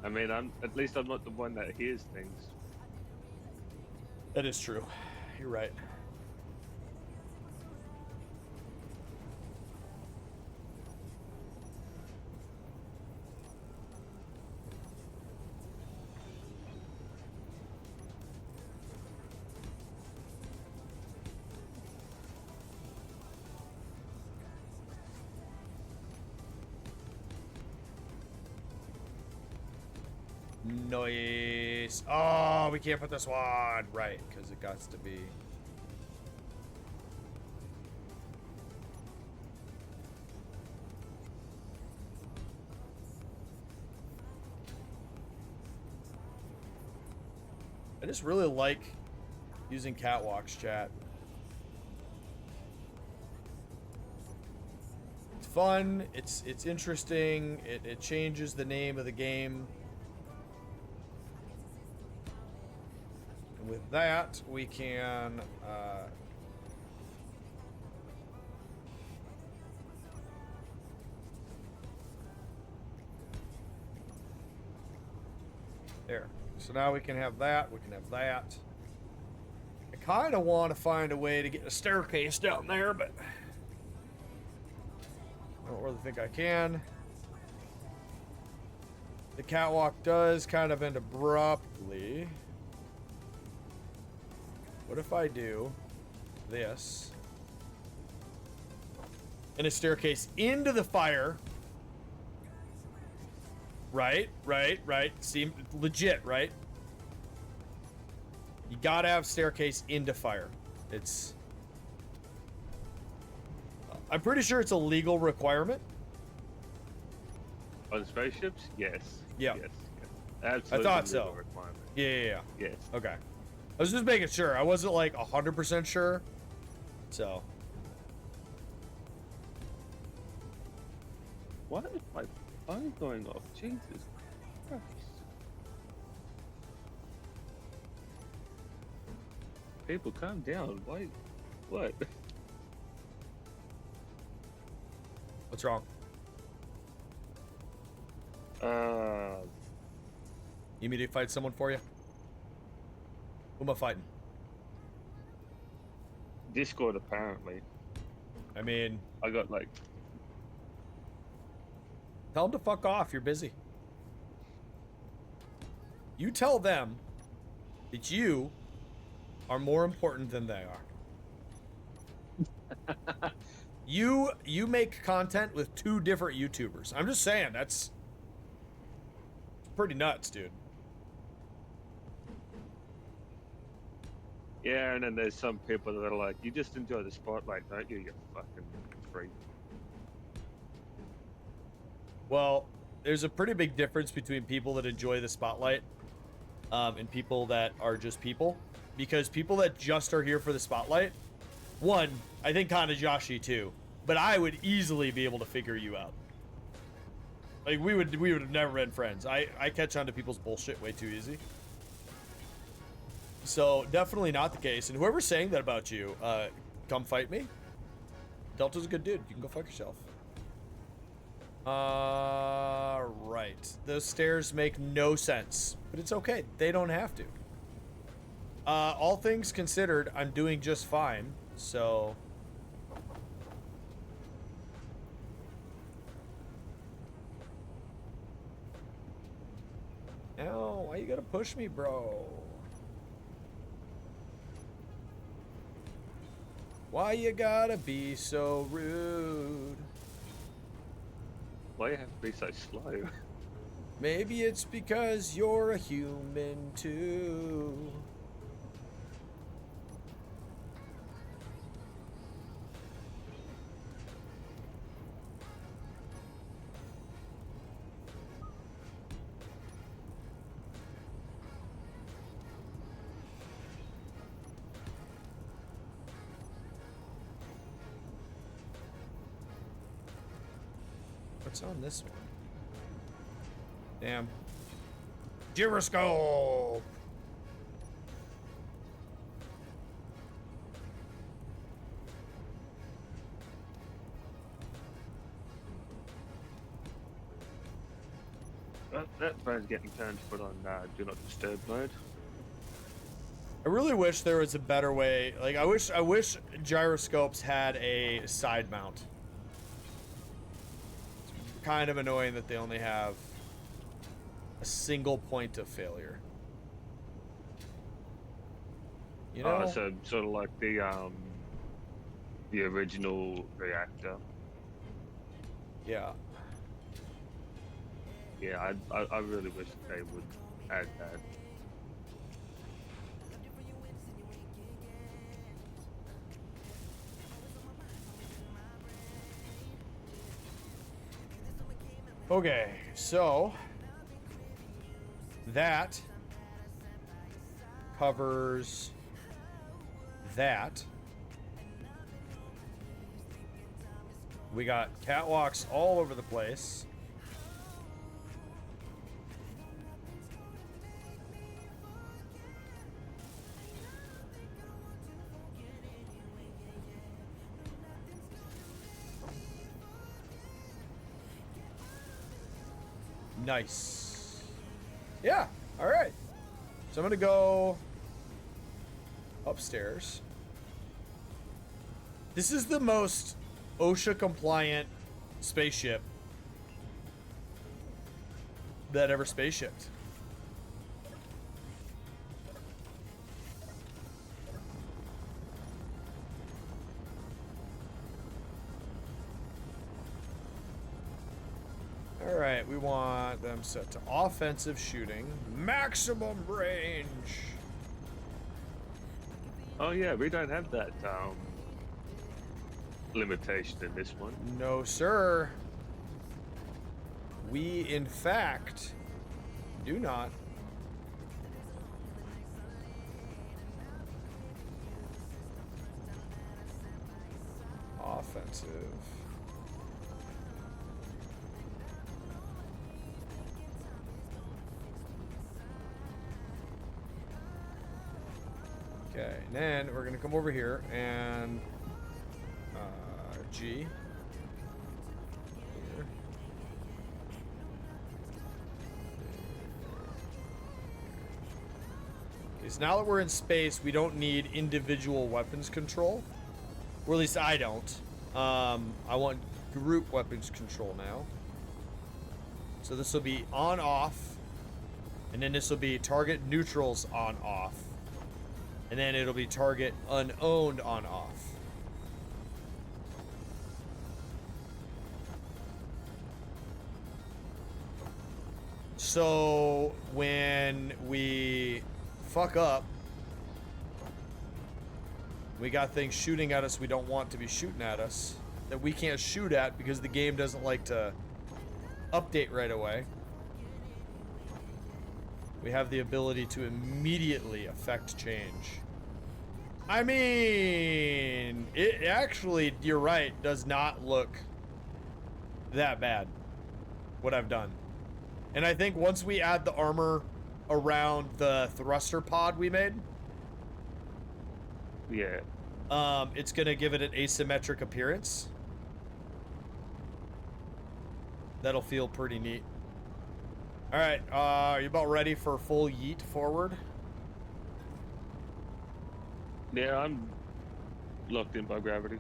I mean, at least I'm not the one that hears things. That is true. You're right. Nice. Oh, we can't put this one. Right, because it got to be... I just really like using catwalks, chat. It's fun, it's interesting, it changes the name of the game. And with that, we can there. So now we can have that, we can have that. I kind of want to find a way to get a staircase down there, but I don't really think I can. The catwalk does kind of end abruptly. What if I do this? And a staircase into the fire. Right. Seem legit, right? You gotta have staircase into fire. It's... I'm pretty sure it's a legal requirement. On spaceships? Yes. Yeah. Yes. Absolutely. I thought so. legal requirement. Yeah. Yes. Okay. I was just making sure. I wasn't like 100% sure. So. Why is my phone going off? Jesus Christ. People, calm down. Why? What? What's wrong? You need me to fight someone for you? Who am I fighting? Discord, apparently. I mean... I got, like... Tell them to fuck off. You're busy. You tell them that you are more important than they are. You make content with 2 different YouTubers. I'm just saying, that's pretty nuts, dude. Yeah, and then there's some people that are like, you just enjoy the spotlight, don't you, you fucking freak. Well, there's a pretty big difference between people that enjoy the spotlight and people that are just people. Because people that just are here for the spotlight, one, I think Kanajashi too, but I would easily be able to figure you out. Like, we would have never been friends. I catch on to people's bullshit way too easy. So, definitely not the case. And whoever's saying that about you, come fight me. Delta's a good dude. You can go fuck yourself. Right. Those stairs make no sense, but it's okay. They don't have to. All things considered, I'm doing just fine, so... No, why you gotta push me, bro? Why you gotta be so rude? Why you have to be so slow? Maybe it's because you're a human too. What's on this one? Damn. Gyroscope! That phone's getting turned to put on do not disturb mode. I really wish there was a better way. Like, I wish gyroscopes had a side mount. It's kind of annoying that they only have a single point of failure. You know? So sort of like the original reactor. Yeah. Yeah, I really wish they would add that. Okay, so that covers that. We got catwalks all over the place. Nice. Yeah, all right. So I'm gonna go upstairs. This is the most OSHA compliant spaceship that ever spaceshipped. Alright, we want them set to offensive shooting. Maximum range! Oh yeah, we don't have that limitation in this one. No, sir. We, in fact, do not. Offensive. Okay, and then we're gonna come over here and G. Here. Okay, so now that we're in space, we don't need individual weapons control. Or at least I don't. I want group weapons control now. So this will be on off. And then this will be target neutrals on off. And then it'll be target unowned on off. So when we fuck up, we got things shooting at us we don't want to be shooting at us, that we can't shoot at because the game doesn't like to update right away. We have the ability to immediately affect change. I mean, it actually, you're right, does not look that bad, what I've done. And I think once we add the armor around the thruster pod we made, Yeah. it's gonna give it an asymmetric appearance. That'll feel pretty neat. All right, are you about ready for full yeet forward? Yeah, I'm locked in by gravity.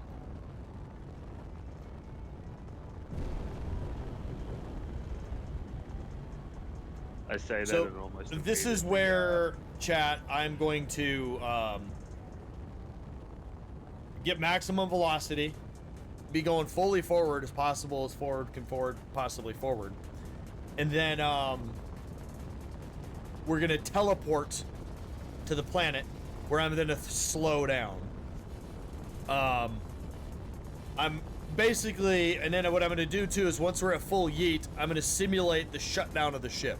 I say that So and almost. this is where, chat, I'm going to get maximum velocity, be going fully forward as possible, as forward can forward, possibly forward. And then we're going to teleport to the planet where I'm going to slow down. I'm basically, and then what I'm going to do too is once we're at full yeet, I'm going to simulate the shutdown of the ship.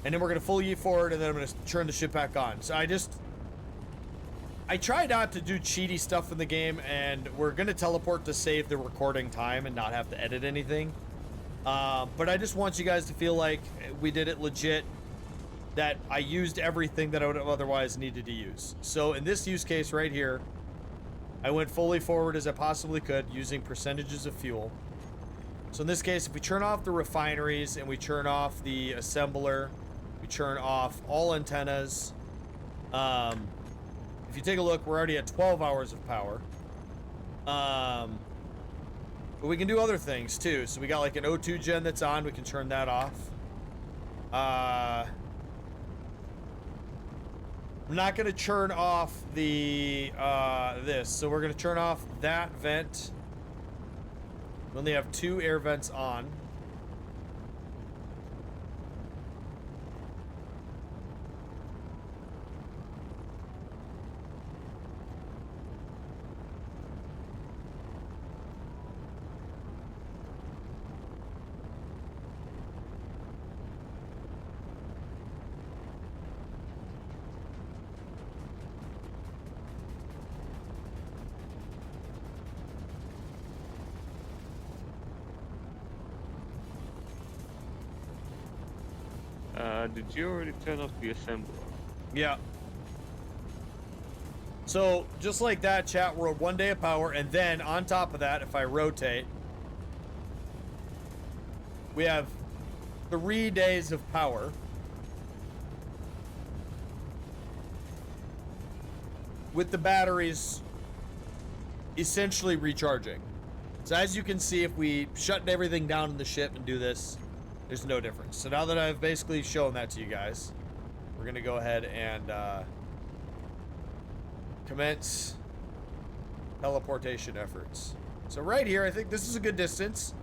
And then we're going to full yeet forward, and then I'm going to turn the ship back on. So I try not to do cheaty stuff in the game, and we're going to teleport to save the recording time and not have to edit anything. But I just want you guys to feel like we did it legit, that I used everything that I would have otherwise needed to use. So in this use case right here, I went fully forward as I possibly could using percentages of fuel. So in this case, if we turn off the refineries and we turn off the assembler, we turn off all antennas. If you take a look, we're already at 12 hours of power. But we can do other things too. So we got like an O2 gen that's on. We can turn that off. I'm not going to turn off the this. So we're going to turn off that vent. We only have 2 air vents on. Did you already turn off the assembler? Yeah. So just like that, chat, we're at 1 day of power, and then on top of that, if I rotate, we have 3 days of power. With the batteries essentially recharging. So as you can see, if we shut everything down in the ship and do this, there's no difference. So now that I've basically shown that to you guys, we're gonna go ahead and commence teleportation efforts. So right here, I think this is a good distance.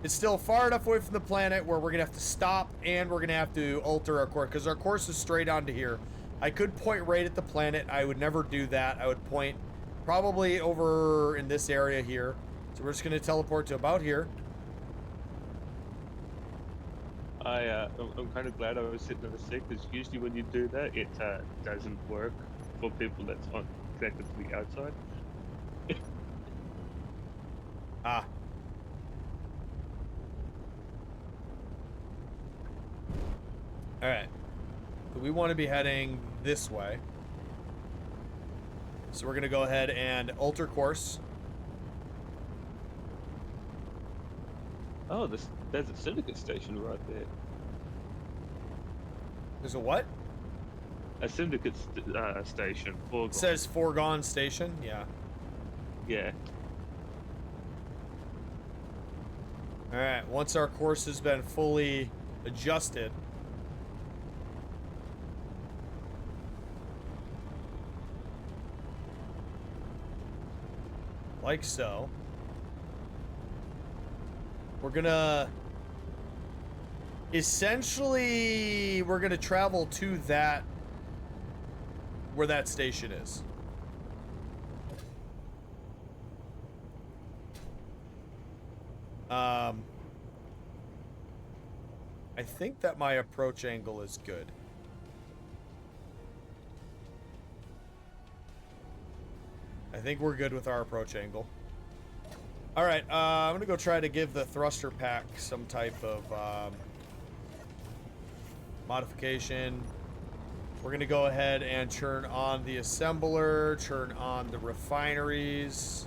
It's still far enough away from the planet where we're gonna have to stop and we're gonna have to alter our course, because our course is straight onto here. I could point right at the planet. I would never do that. I would point probably over in this area here. So we're just gonna teleport to about here. I'm kind of glad I was sitting on a stick, because usually when you do that, it doesn't work for people that's connected to the outside. Ah. All right. So we want to be heading this way. So we're going to go ahead and alter course. Oh, there's a syndicate station right there. There's a what? A syndicate station. It says foregone station. Yeah. Yeah. All right. Once our course has been fully adjusted, like so, we're gonna essentially travel to that, where that station is. I think that my approach angle is good. I think we're good with our approach angle. All right, I'm gonna go try to give the thruster pack some type of modification. We're gonna go ahead and turn on the assembler, turn on the refineries.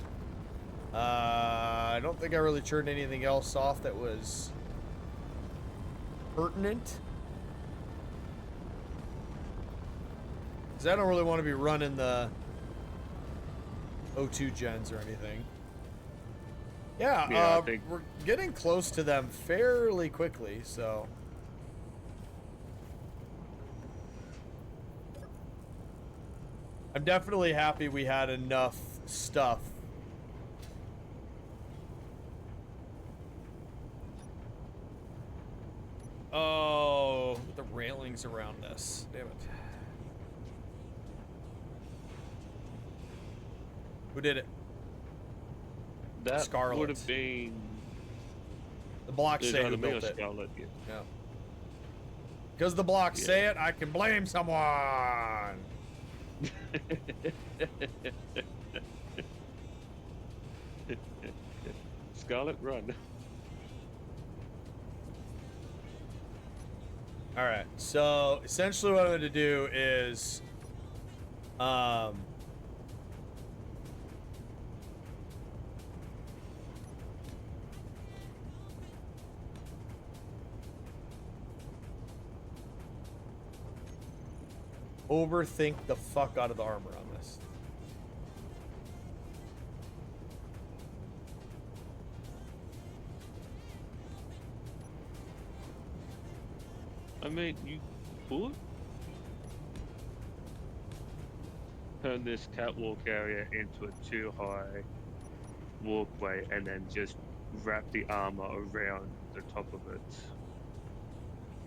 I don't think I really turned anything else off that was pertinent. Because I don't really want to be running the O2 gens or anything. Yeah, I think we're getting close to them fairly quickly, so... I'm definitely happy we had enough stuff. Oh, the railings around this. Damn it. Who did it? that Scarlet. would have been. The blocks It's say either who me or built it. Scarlet, yeah. Yeah. Because the blocks say it, I can blame someone. Scarlet, run. All right. So essentially, what I'm going to do is, overthink the fuck out of the armor on this. I mean, you could turn this catwalk area into a too-high walkway and then just wrap the armor around the top of it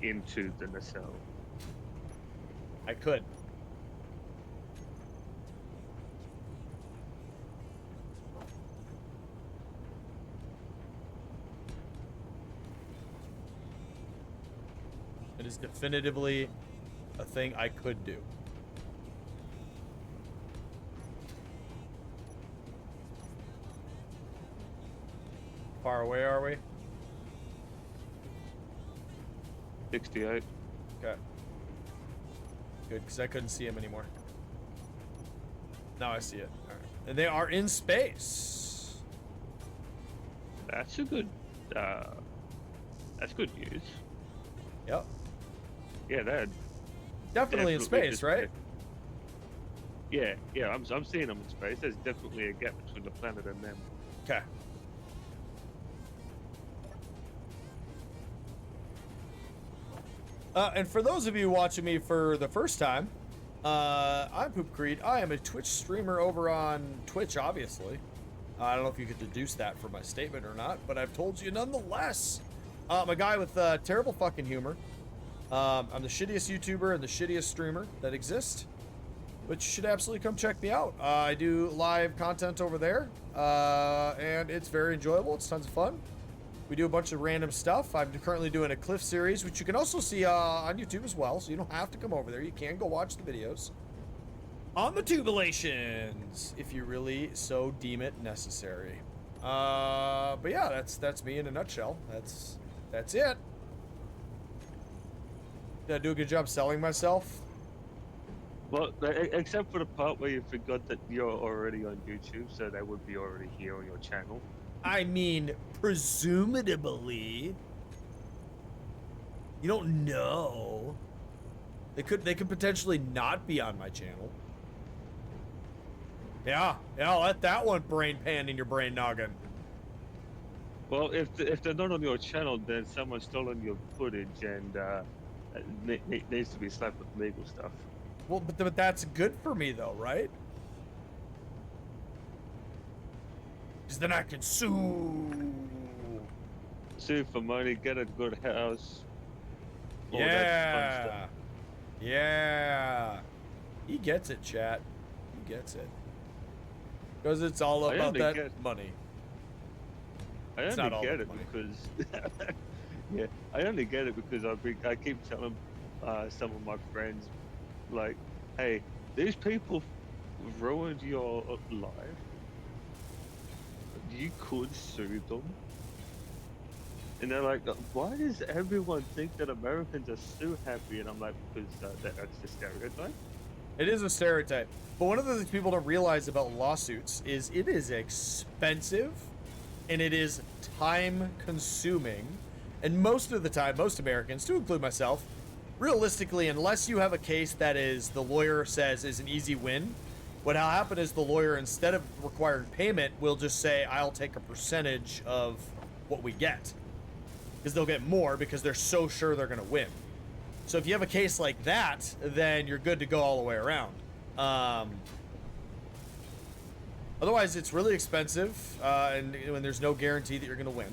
into the nacelle. I could. It is definitively a thing I could do. Far away are we? 68. Okay. Good, because I couldn't see him anymore. Now I see it. All right. And they are in space. That's a good. That's good news. Yep. Yeah, they're Definitely in space, right? Yeah, I'm seeing them in space. There's definitely a gap between the planet and them. Okay. And for those of you watching me for the first time, I'm PooPooCreed. I am a Twitch streamer over on Twitch, obviously. I don't know if you could deduce that from my statement or not, but I've told you nonetheless. I'm a guy with terrible fucking humor. I'm the shittiest YouTuber and the shittiest streamer that exists, but you should absolutely come check me out. I do live content over there, and it's very enjoyable. It's tons of fun. We do a bunch of random stuff. I'm currently doing a Cliff series, which you can also see on YouTube as well, so you don't have to come over there. You can go watch the videos on the tubulations, if you really so deem it necessary. But yeah, that's me in a nutshell. That's it. Did I do a good job selling myself? Well, except for the part where you forgot that you're already on YouTube, so they would be already here on your channel. I mean, presumably. You don't know. They could potentially not be on my channel. Yeah, let that one brain pan in your brain noggin. Well, if they're not on your channel, then someone's stolen your footage and needs to be slapped with legal stuff. Well, but that's good for me though, right? Because then I can sue. Sue for money, get a good house. All that fun stuff. Yeah. He gets it, chat. He gets it. Because it's all I about only that get- money. I It's only not all get the it money. because yeah, I only get it because I keep telling some of my friends, like, hey, these people ruined your life. You could sue them. And they're like, why does everyone think that Americans are so happy? And I'm like, because that's the stereotype. It is a stereotype. But one of the things people don't realize about lawsuits is it is expensive and it is time consuming And most of the time, most Americans, to include myself, realistically, unless you have a case that is the lawyer says is an easy win, what'll happen is the lawyer, instead of requiring payment, will just say, I'll take a percentage of what we get. Because they'll get more because they're so sure they're going to win. So if you have a case like that, then you're good to go all the way around. Otherwise, it's really expensive, and when there's no guarantee that you're going to win.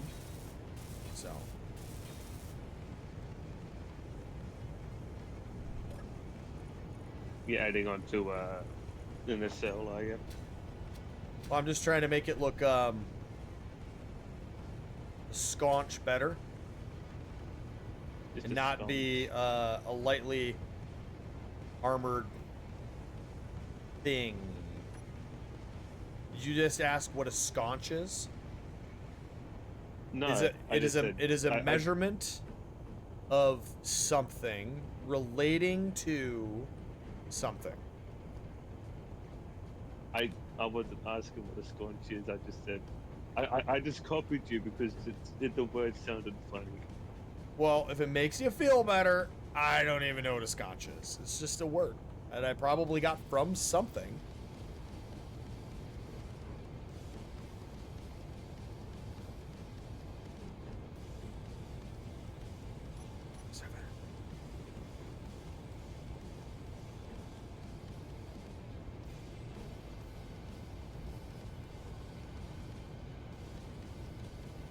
So. You're adding on to in the cell, are you? Well, I'm just trying to make it look sconch better. Just And a not stone. be a lightly armored thing. Did you just ask what a sconch is? No, Is it, I it is just a said- it is a I- measurement of something relating to something. I wasn't asking what a sconch is. I just said I just copied you because the word sounded funny. Well, if it makes you feel better, I don't even know what a scotch is. It's just a word that I probably got from something.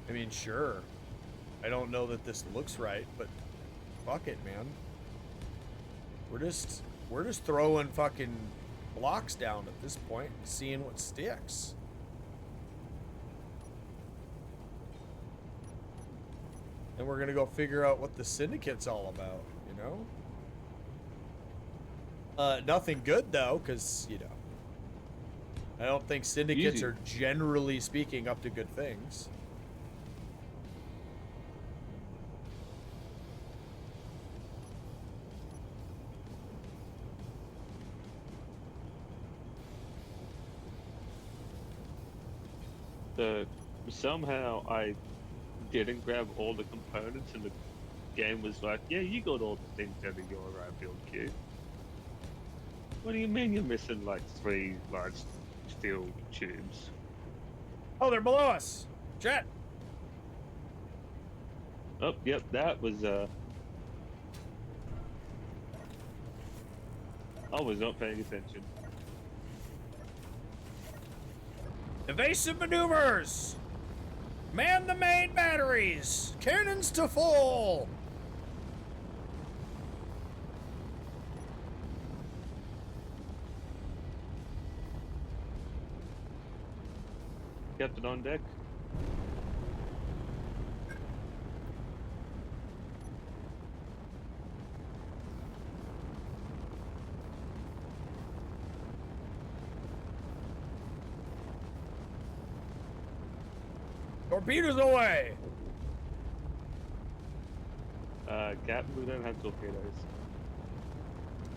I mean, sure. I don't know that this looks right, but fuck it, man. We're just throwing fucking blocks down at this point, seeing what sticks. And we're gonna go figure out what the syndicate's all about, you know? Nothing good though, because, you know, I don't think syndicates Easy. are generally speaking up to good things. Somehow I didn't grab all the components, and the game was like, "Yeah, you got all the things out of your build queue." What do you mean you're missing like 3 large steel tubes? Oh, they're below us. Jet. Oh, yep, that was I was not paying attention. Evasive maneuvers! Man the main batteries! Cannons to full! Captain on deck. Torpedoes away! Captain, we don't have torpedoes.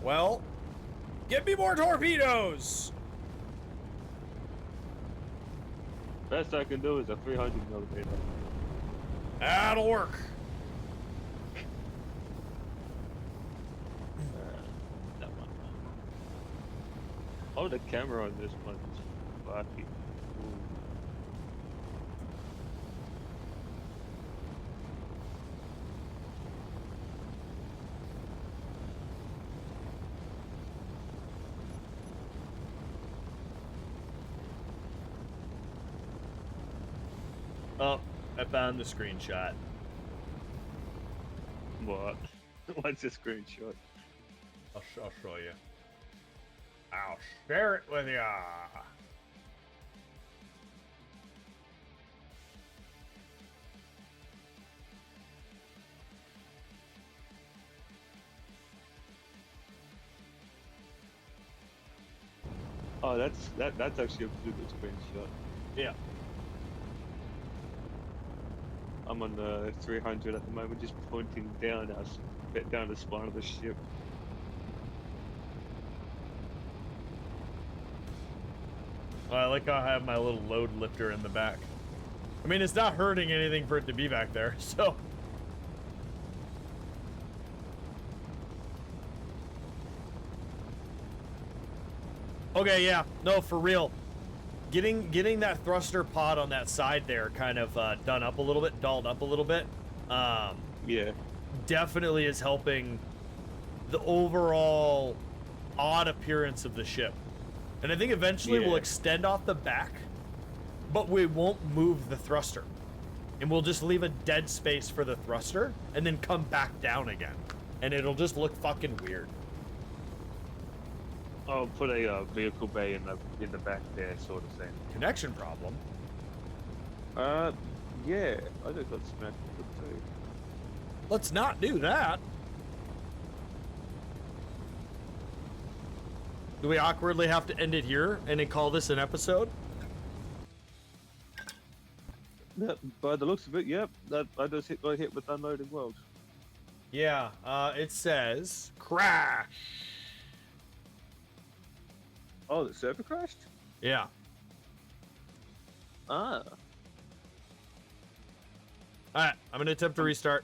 Well, get me more torpedoes! Best I can do is a 300 millimeter. That'll work. That one. Oh, the camera on this one is fucking cool. Oh, I found the screenshot. What? What's the screenshot? I'll show you. I'll share it with ya. Oh, that's actually a pretty good screenshot. Yeah. I'm on the 300 at the moment, just pointing down down the spine of the ship. Well, I like how I have my little load lifter in the back. I mean, it's not hurting anything for it to be back there, so Okay, yeah. No, for real. Getting that thruster pod on that side there kind of done up a little bit, dolled up a little bit, Yeah. definitely is helping the overall odd appearance of the ship. And I think eventually we'll extend off the back, but we won't move the thruster. And we'll just leave a dead space for the thruster and then come back down again. And it'll just look fucking weird. I'll put a vehicle bay in the back there, sort of thing. Connection problem. Yeah, I just got smacked with it too. Let's not do that. Do we awkwardly have to end it here and then call this an episode? Yep, by the looks of it, yep. That I just got hit with unloading world. Yeah, it says crash. Oh, the server crashed? Yeah. Ah. Alright, I'm gonna attempt to restart.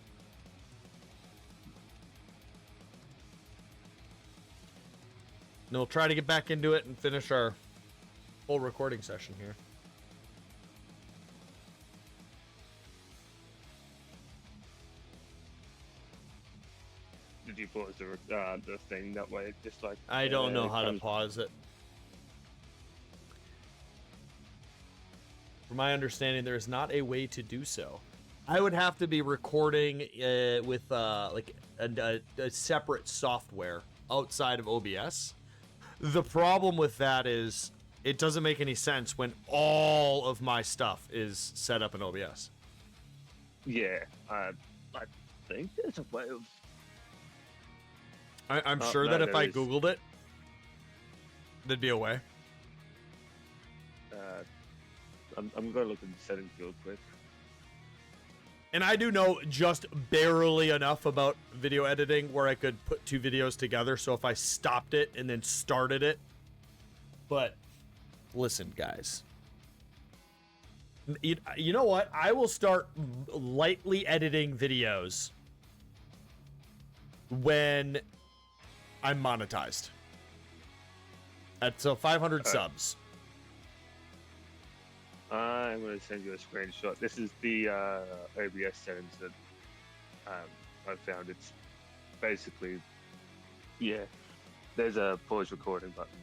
And we'll try to get back into it and finish our whole recording session here. Did you pause the thing that way? Just like I don't know how to pause it. From my understanding, there is not a way to do so. I would have to be recording with like a separate software outside of OBS. The problem with that is it doesn't make any sense when all of my stuff is set up in OBS. Yeah, I think there's a way of. I'm Oh, sure no, that if there I is. Googled it, there'd be a way. I'm gonna look at the settings real quick. And I do know just barely enough about video editing where I could put two videos together. So if I stopped it and then started it. But listen, guys. You know what? I will start lightly editing videos when I'm monetized. At so 500 subs. I'm going to send you a screenshot. This is the OBS settings that I found. It's basically, yeah, there's a pause recording button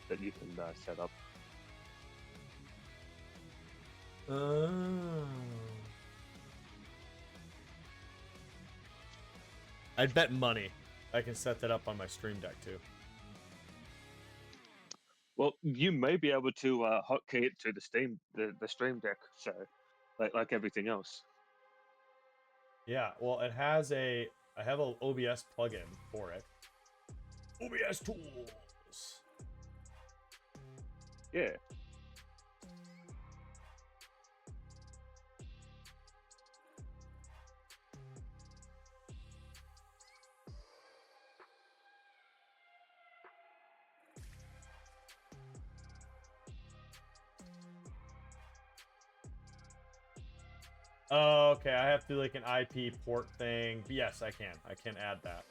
that you can set up. I'd bet money I can set that up on my Stream Deck too. Well, you may be able to hotkey it to the Stream Deck, so like everything else. Yeah, well, it has I have an OBS plugin for it. OBS tools. Yeah. Oh, okay, I have to do like an IP port thing. But yes, I can add that.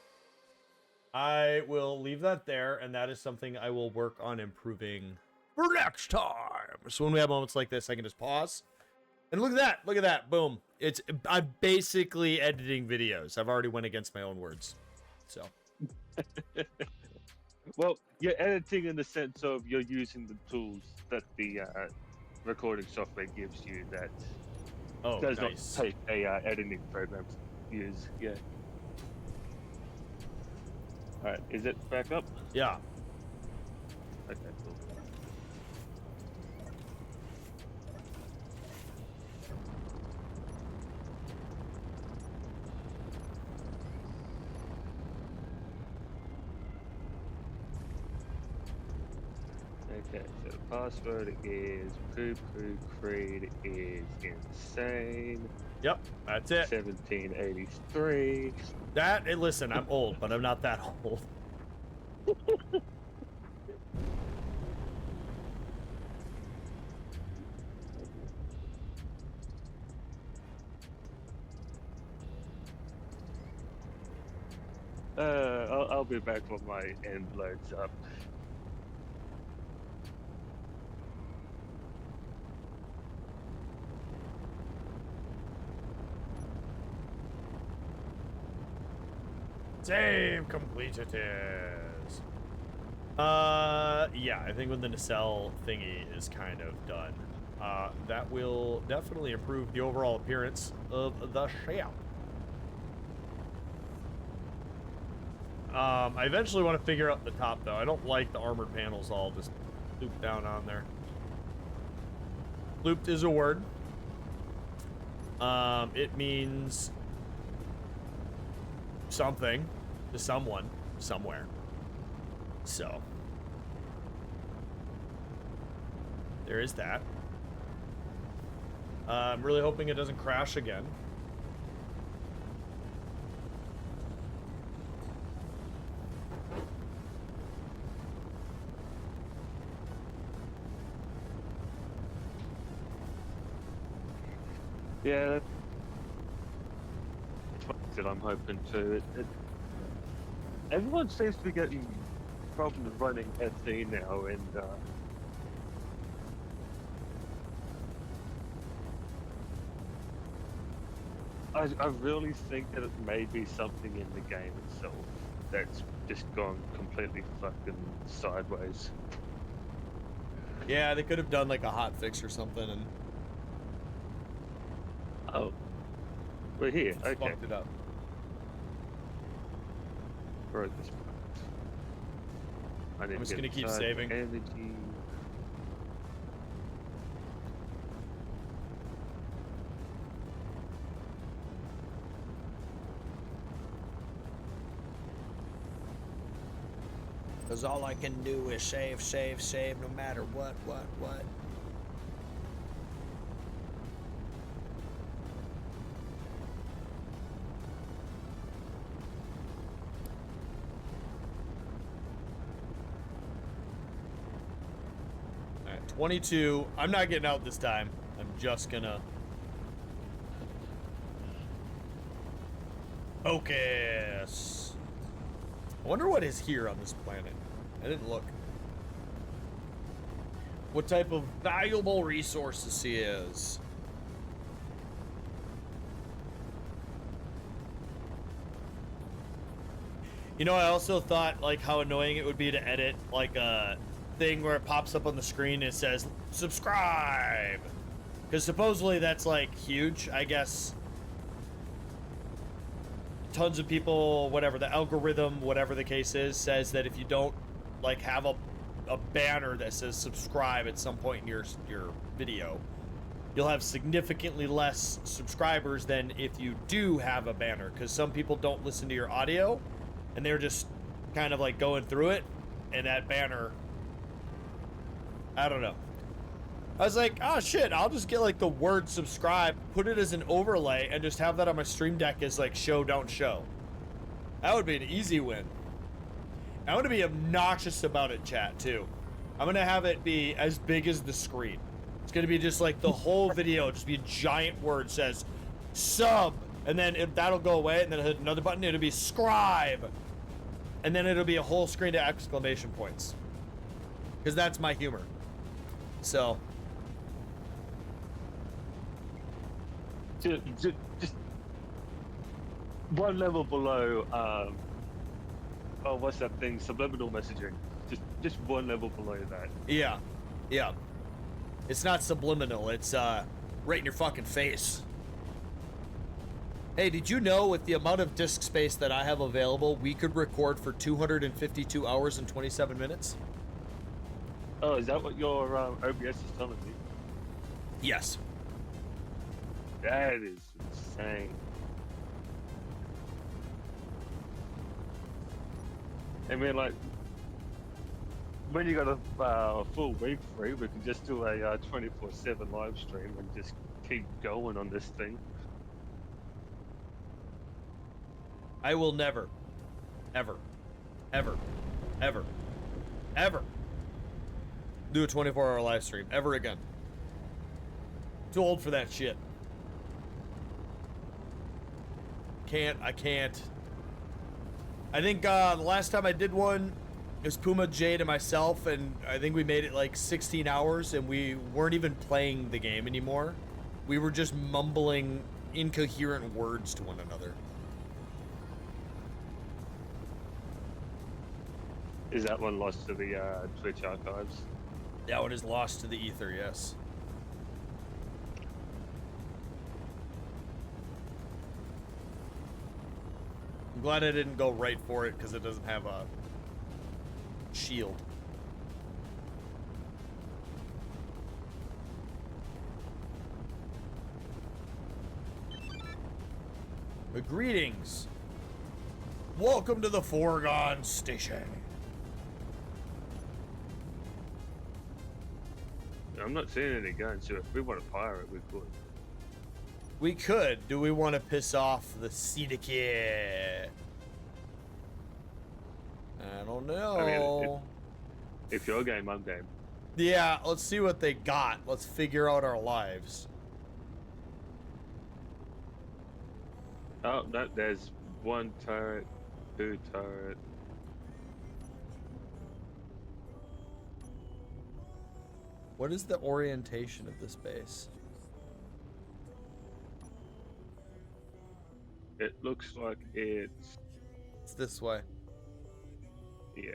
I will leave that there, and that is something I will work on improving for next time. So when we have moments like this, I can just pause. And look at that, boom. I'm basically editing videos. I've already went against my own words. So. Well, you're editing in the sense of you're using the tools that the recording software gives you that does Nice. not take a editing program to use. Yeah. All right, is it back up? Yeah. Okay, cool. Okay, so the password is PooPooCreed is insane. Yep, that's it. 1783. Listen, I'm old, but I'm not that old. I'll be back when my end loads up. Save completed. Yeah, I think when the nacelle thingy is kind of done, that will definitely improve the overall appearance of the ship. I eventually want to figure out the top, though. I don't like the armored panels all just looped down on there. Looped is a word. It means something to someone, somewhere. So, there is that. I'm really hoping it doesn't crash again. Yeah, that's what I'm hoping to. Everyone seems to be getting problems running SE now, and I really think that it may be something in the game itself that's just gone completely fucking sideways. Yeah, they could have done like a hot fix or something and Oh, we're here. Okay, fucked it up. broke this part. I'm just gonna keep saving. Energy. Cause all I can do is save, save, save, no matter what. All right, 22. I'm not getting out this time. I'm just gonna focus. I wonder what is here on this planet. I didn't look. What type of valuable resources he is. You know, I also thought like how annoying it would be to edit like a thing where it pops up on the screen and it says subscribe. Because supposedly that's like huge, I guess. Tons of people, whatever the algorithm, whatever the case is, says that if you don't like have a banner that says subscribe at some point in your video, you'll have significantly less subscribers than if you do have a banner, because some people don't listen to your audio and they're just kind of like going through it, and that banner, I don't know. I was like, oh shit, I'll just get like the word subscribe, put it as an overlay, and just have that on my stream deck as like show, don't show. That would be an easy win. I'm gonna be obnoxious about it, chat, too. I'm gonna have it be as big as the screen. It's gonna be just like the whole video, just be a giant word says sub, and then that'll go away, and then hit another button, it'll be scribe. And then it'll be a whole screen to exclamation points. Because that's my humor. So. Just one level below, oh, what's that thing? Subliminal messaging. Just one level below that. Yeah. Yeah. It's not subliminal, it's right in your fucking face. Hey, did you know with the amount of disk space that I have available, we could record for 252 hours and 27 minutes? Oh, is that what your OBS is telling me? Yes. That is insane. I mean, like, when you got a full week free, we can just do a 24/7 live stream and just keep going on this thing. I will never, ever, ever, ever, ever do a 24-hour live stream ever again. Too old for that shit. I can't. I think the last time I did one, it was Puma, Jade, and myself, and I think we made it like 16 hours, and we weren't even playing the game anymore. We were just mumbling incoherent words to one another. Is that one lost to the Twitch archives? That one is lost to the ether, yes. I'm glad I didn't go right for it because it doesn't have a shield. But greetings. Welcome to the Foregone Station. I'm not seeing any guns, so if we want to pirate, we could. We could. Do we want to piss off the syndicate? I don't know. I mean, if you're game, I'm game. Yeah, let's see what they got. Let's figure out our lives. Oh, no, there's one turret, two turret. What is the orientation of this base? It looks like it's... It's this way. Yeah.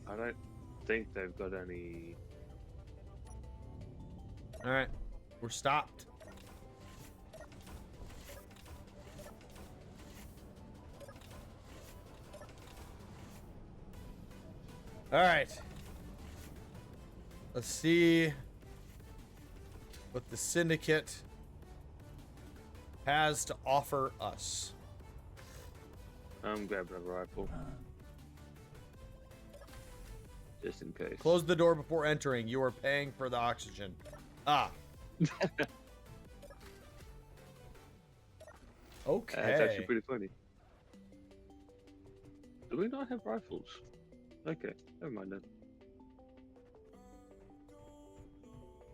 I don't think they've got any... Alright. We're stopped. Alright. Let's see what the syndicate has to offer us. I'm grabbing a rifle. Just in case. Close the door before entering. You are paying for the oxygen. Ah. Okay. That's actually pretty funny. Do we not have rifles? Okay, never mind then.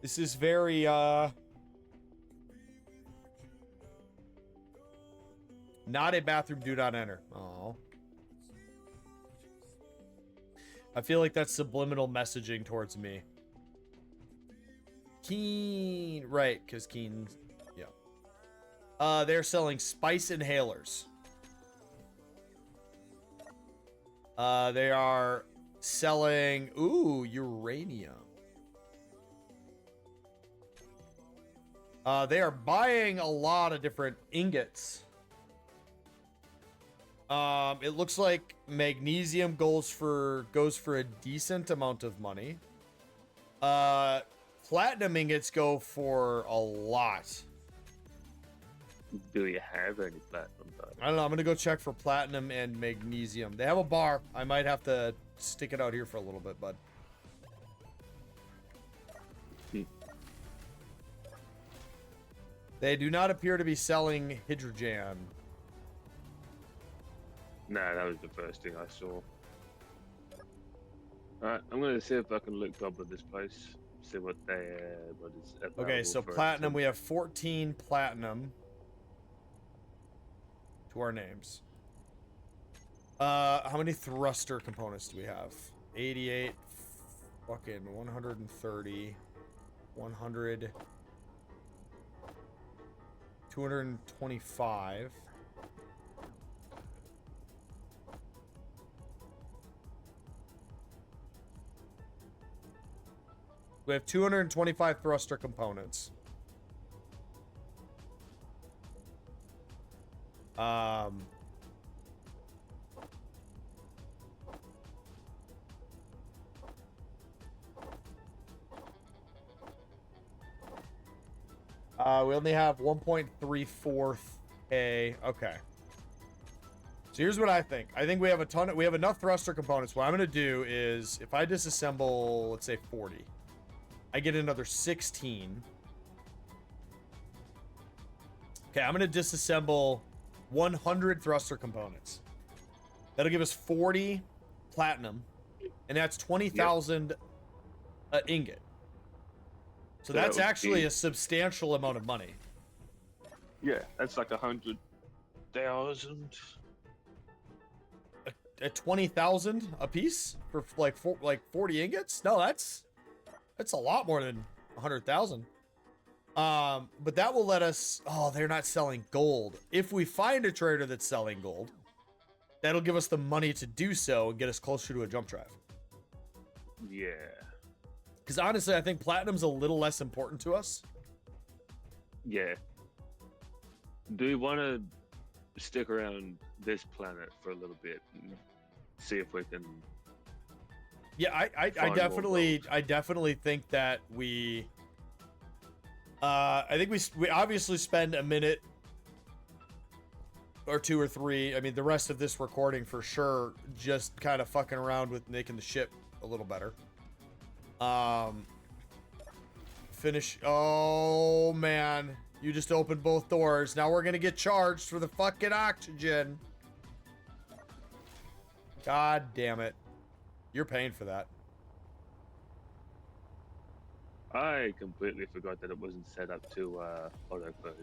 This is very, not a bathroom, do not enter. Oh. I feel like that's subliminal messaging towards me. Keen, right, because Keen, yeah. They're selling spice inhalers. They are selling, ooh, uranium. They are buying a lot of different ingots. It looks like magnesium goes for a decent amount of money. Platinum ingots go for a lot. Do you have any platinum though? I don't know. I'm gonna go check for platinum and magnesium. They have a bar. I might have to stick it out here for a little bit, bud. They do not appear to be selling hydrogen. Nah, that was the first thing I saw. Alright, I'm gonna see if I can look up at this place. See what they what is available. Okay, so for platinum, we have 14 platinum to our names. How many thruster components do we have? 88, fucking 130, 100, 225. We have 225 thruster components. We only have 1.34K. Okay. So here's what I think. I think we have we have enough thruster components. What I'm going to do is, if I disassemble, let's say 40, I get another 16. Okay, I'm going to disassemble 100 thruster components. That'll give us 40 platinum, and that's 20,000 ingot. So that's actually a substantial amount of money. Yeah, that's like 100,000. at 20,000 a piece for like 40 ingots? No, that's a lot more than 100,000. But that will let us. Oh, they're not selling gold. If we find a trader that's selling gold, that'll give us the money to do so and get us closer to a jump drive. Yeah. Because honestly, I think platinum's a little less important to us. Yeah. Do you want to stick around this planet for a little bit and see if we can? Yeah, I definitely think that we. I think we obviously spend a minute or 2 or 3. I mean, the rest of this recording for sure, just kind of fucking around with making the ship a little better. Finish. Oh man, you just opened both doors. Now we're gonna get charged for the fucking oxygen. God damn it. You're paying for that. I completely forgot that it wasn't set up to auto close.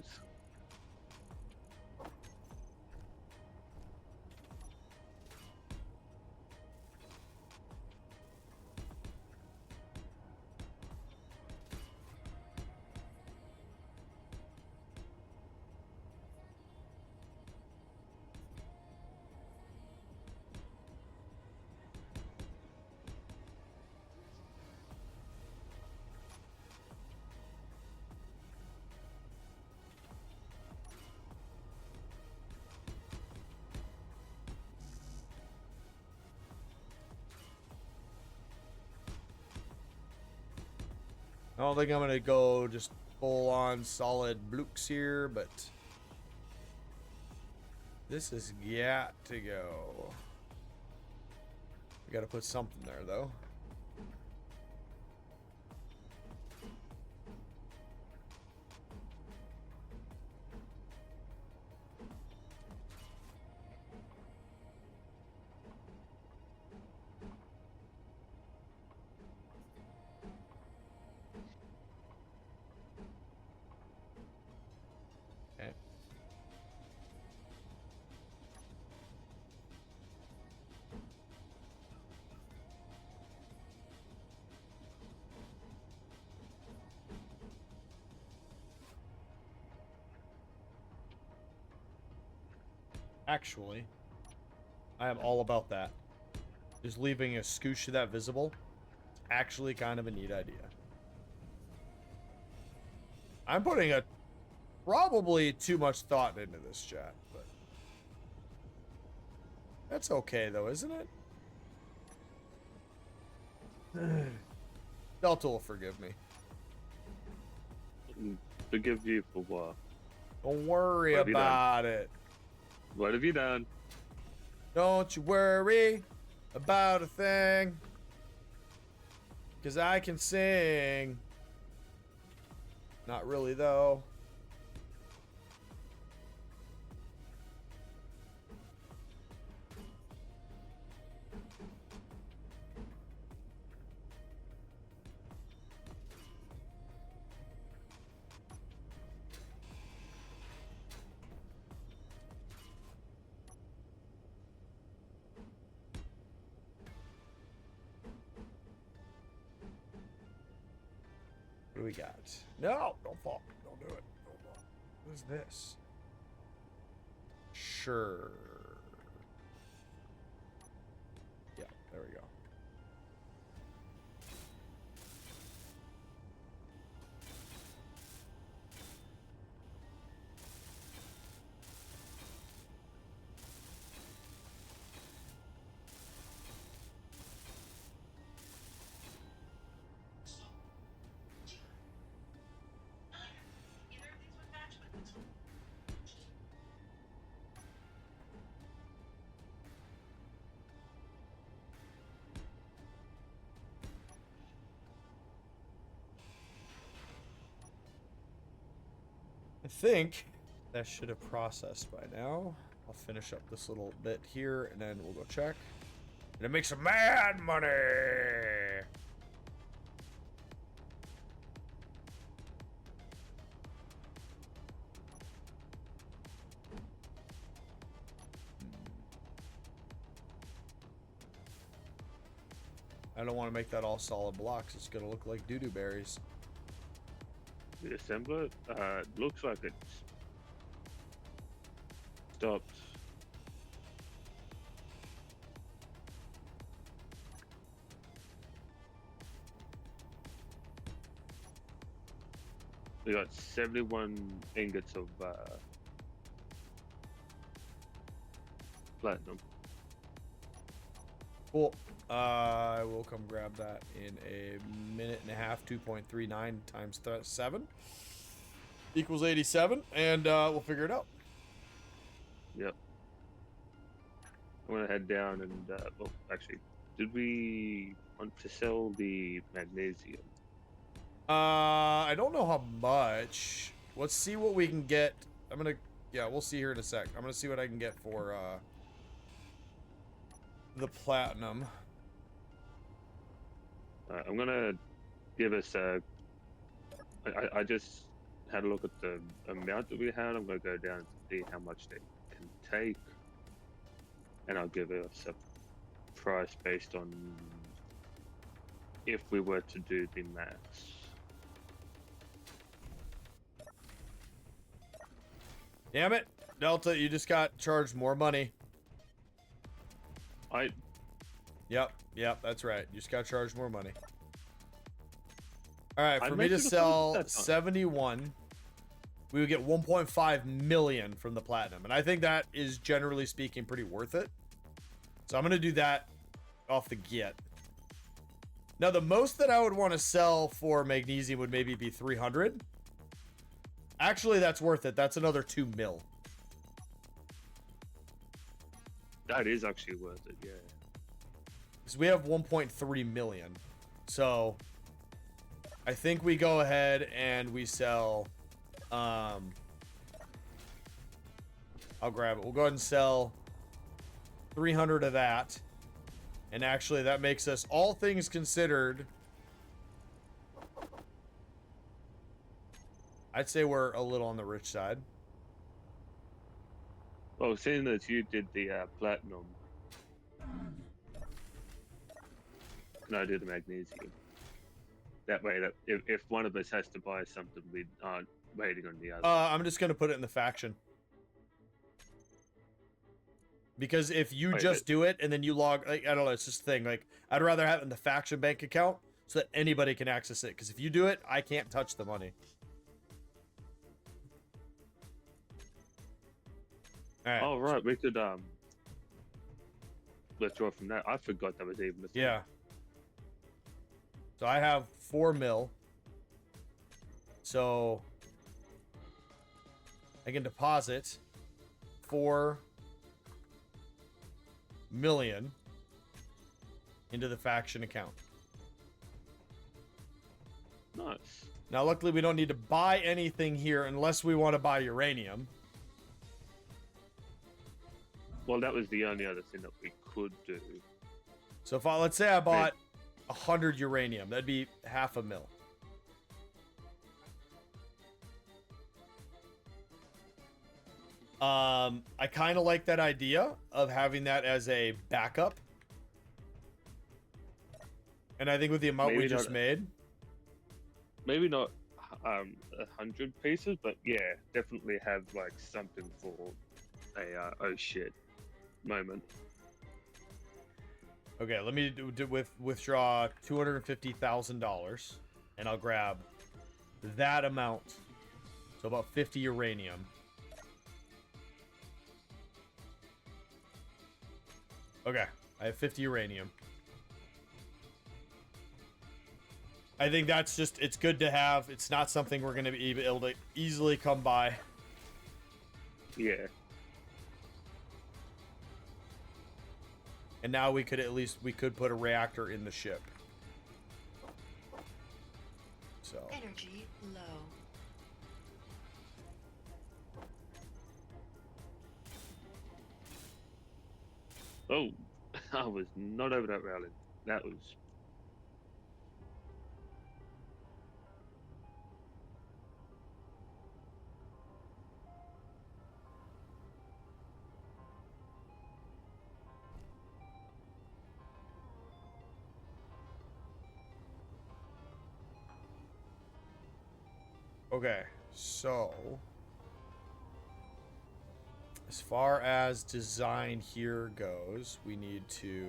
I don't think I'm gonna go just full on solid blukes here, but this has got to go. We gotta put something there though. Actually, I am all about that. Just leaving a scoosh of that visible. It's actually kind of a neat idea. I'm putting a probably too much thought into this, chat, but that's okay though, isn't it? Delta will forgive me. Forgive you for what? Don't worry about it. What have you done? Don't you worry about a thing, 'cause I can sing. Not really, though. What do we got? No, don't fall. Don't do it. Don't fall. What is this? Sure. Yeah, there we go. I think that should have processed by now. I'll finish up this little bit here and then we'll go check. And make some mad money. I don't want to make that all solid blocks. It's gonna look like doo-doo berries. The assembler, looks like it's stopped. We got 71 ingots of platinum. Cool. I will come grab that in a minute and a half. 2.39 times 7 equals 87, and we'll figure it out. Yep. I'm gonna head down and well, actually, did we want to sell the magnesium? I don't know how much. Let's see what we can get. Yeah, we'll see here in a sec. I'm gonna see what I can get for the platinum. I'm gonna give us a. I just had a look at the amount that we had. I'm gonna go down and see how much they can take, and I'll give us a price based on if we were to do the maths. Damn it, Delta! You just got charged more money. Yep, that's right. You just got charged more money. All right, for me to sell 71, we would get 1.5 million from the platinum, and I think that is generally speaking pretty worth it. So I'm gonna do that off the get. Now, the most that I would want to sell for magnesium would maybe be 300. Actually, that's worth it. That's another 2 mil. That is actually worth it, yeah. Because we have 1.3 million. So I think we go ahead and we sell. I'll grab it. We'll go ahead and sell 300 of that. And actually, that makes us, all things considered, I'd say we're a little on the rich side. Well, seeing that you did the platinum, can I do the magnesium? That way, that if one of us has to buy something, we aren't waiting on the other. I'm just gonna put it in the faction. Because if you just do it and then you log, like, I don't know, it's just a thing. Like, I'd rather have it in the faction bank account so that anybody can access it. Because if you do it, I can't touch the money. All right. Oh right, we could withdraw from that. I forgot that was even a thing. Yeah. So I have 4 mil. So I can deposit 4 million into the faction account. Nice. Now, luckily, we don't need to buy anything here unless we want to buy uranium. Well, that was the only other thing that we could do. So if let's say I bought 100 uranium, that'd be half a mil. I kind of like that idea of having that as a backup. And I think with the amount we just made, maybe not 100 pieces, but yeah, definitely have like something for a oh shit moment. Okay, let me withdraw $250,000, and I'll grab that amount. So about 50 uranium. Okay, I have 50 uranium. I think that's just, it's good to have. It's not something we're going to be able to easily come by. Yeah. And now we could we could put a reactor in the ship. So. Energy low. Oh, I was not over that railing. That was. Okay, so as far as design here goes, we need to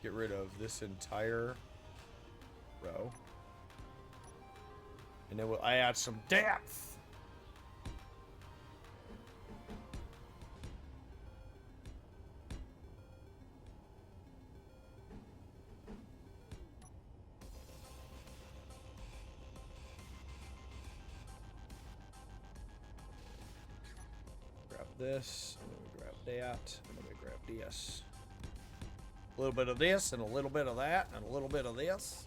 get rid of this entire row. And then I add some depth. Grab this, and then we grab that, and then we grab this. A little bit of this, and a little bit of that, and a little bit of this.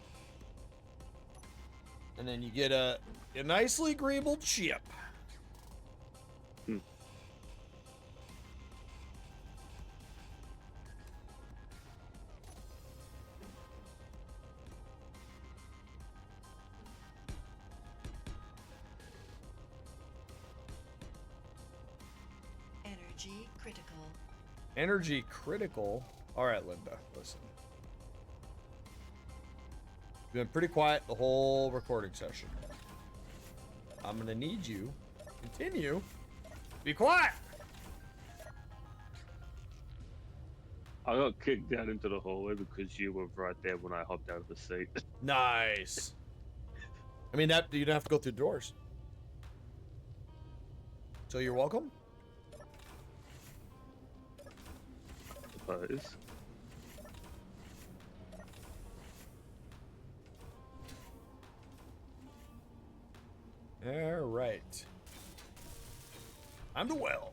And then you get a nicely greebled chip. Energy critical. Energy critical. All right, Linda, listen. You've been pretty quiet the whole recording session. I'm gonna need you to continue. Be quiet. I got kicked out into the hallway because you were right there when I hopped out of the seat. Nice. I mean, that you don't have to go through doors. So you're welcome. Suppose. All right. I'm the weld.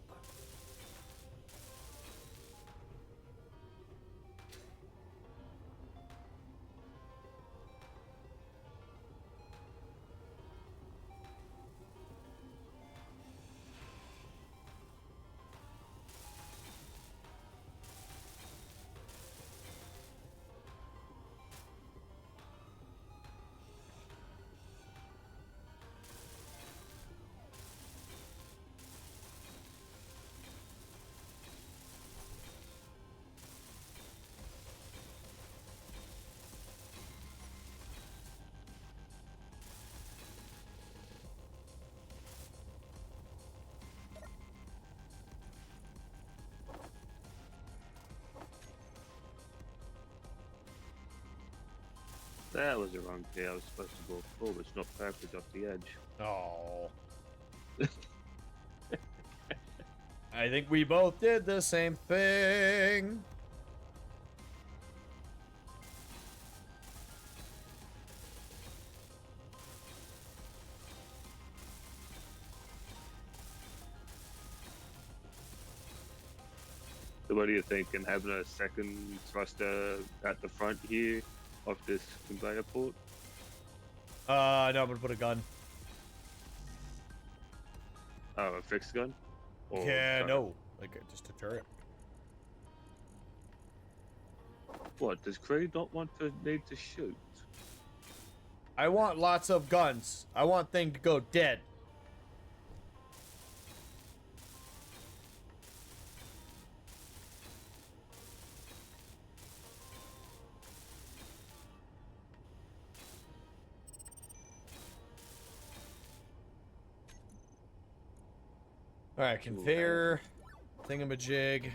That was the wrong key. I was supposed to go forward, not backwards off the edge. Oh. I think we both did the same thing. So what do you think? And having a second thruster at the front here of this conveyor port? No, I'm gonna put a gun. Oh, a fixed gun? Or Yeah, turret? no, like just a turret. What, does Creed not want to need to shoot? I want lots of guns. I want thing to go dead. All right, conveyor, thingamajig,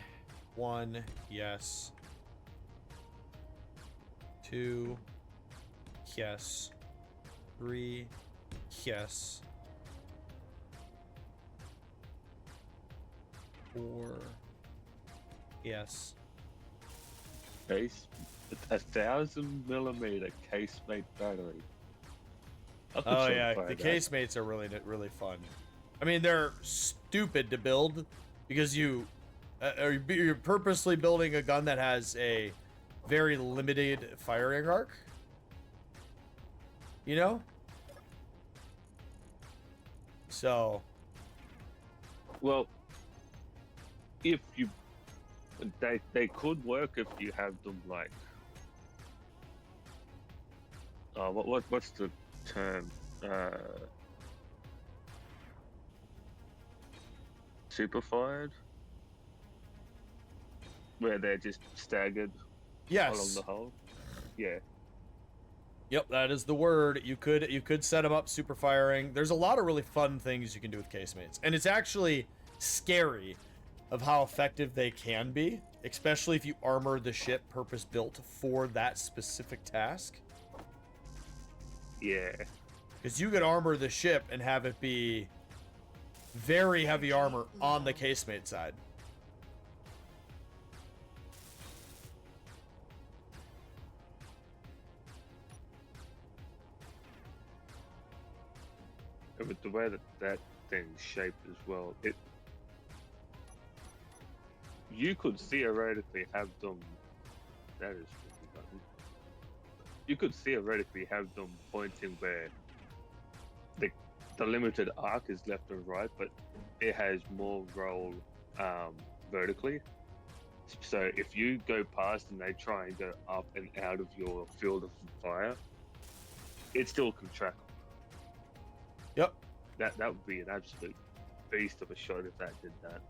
1, yes. 2, yes. 3, yes. 4, yes. Case, 1,000mm casemate battery. I could Oh try yeah, to buy the that. casemates are really fun. I mean, they're stupid to build because you're purposely building a gun that has a very limited firing arc. You know? So, Well, if you, they could work if you have them like, what's the term? Superfired, where they're just staggered along yes. the hull. Yeah. Yep, that is the word. You could set them up super firing. There's a lot of really fun things you can do with casemates, and it's actually scary of how effective they can be, especially if you armor the ship purpose built for that specific task. Yeah. Because you could armor the ship and have it be very heavy armor on the casemate side. And with the way that thing's shaped as well, you could theoretically have them. That is the button. You could theoretically have them pointing where the limited arc is left and right, but it has more roll vertically. So if you go past and they try and go up and out of your field of fire, it still can track them. Yep. That would be an absolute beast of a shot if that did that.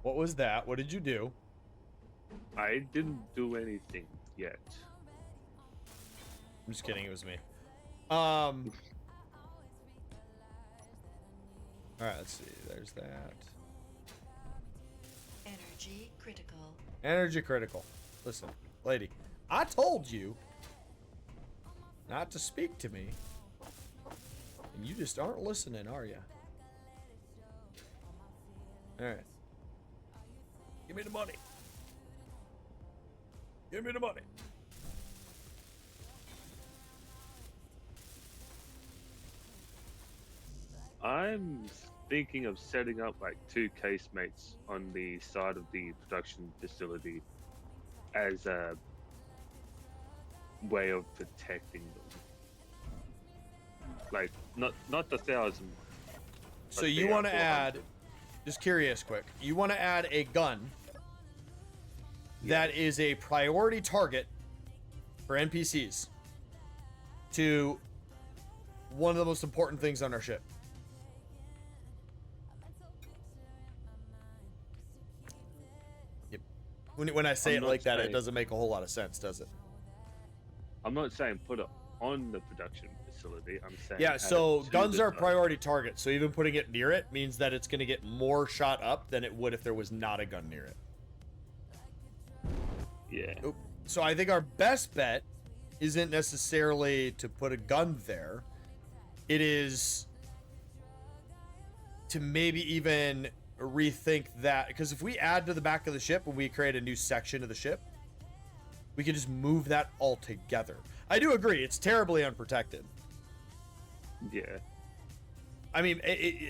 What was that? What did you do? I didn't do anything yet. I'm just kidding. It was me. All right, let's see. There's that. Energy critical. Energy critical. Listen, lady, I told you not to speak to me, and you just aren't listening, are you? All right. Give me the money. Give me the money. I'm thinking of setting up like 2 casemates on the side of the production facility as a way of protecting them. Like not the 1,000. So you want to add, just curious quick, you want to add a gun that is a priority target for NPCs to one of the most important things on our ship. Yep. When I say it like that, it doesn't make a whole lot of sense, does it? I'm not saying put it on the production facility. I'm saying Yeah, add so it to guns the are a side. priority target, so even putting it near it means that it's going to get more shot up than it would if there was not a gun near it. Yeah. Oop. So I think our best bet isn't necessarily to put a gun there. It is to maybe even rethink that, because if we add to the back of the ship when we create a new section of the ship, we can just move that all together. I do agree, it's terribly unprotected. Yeah. I mean,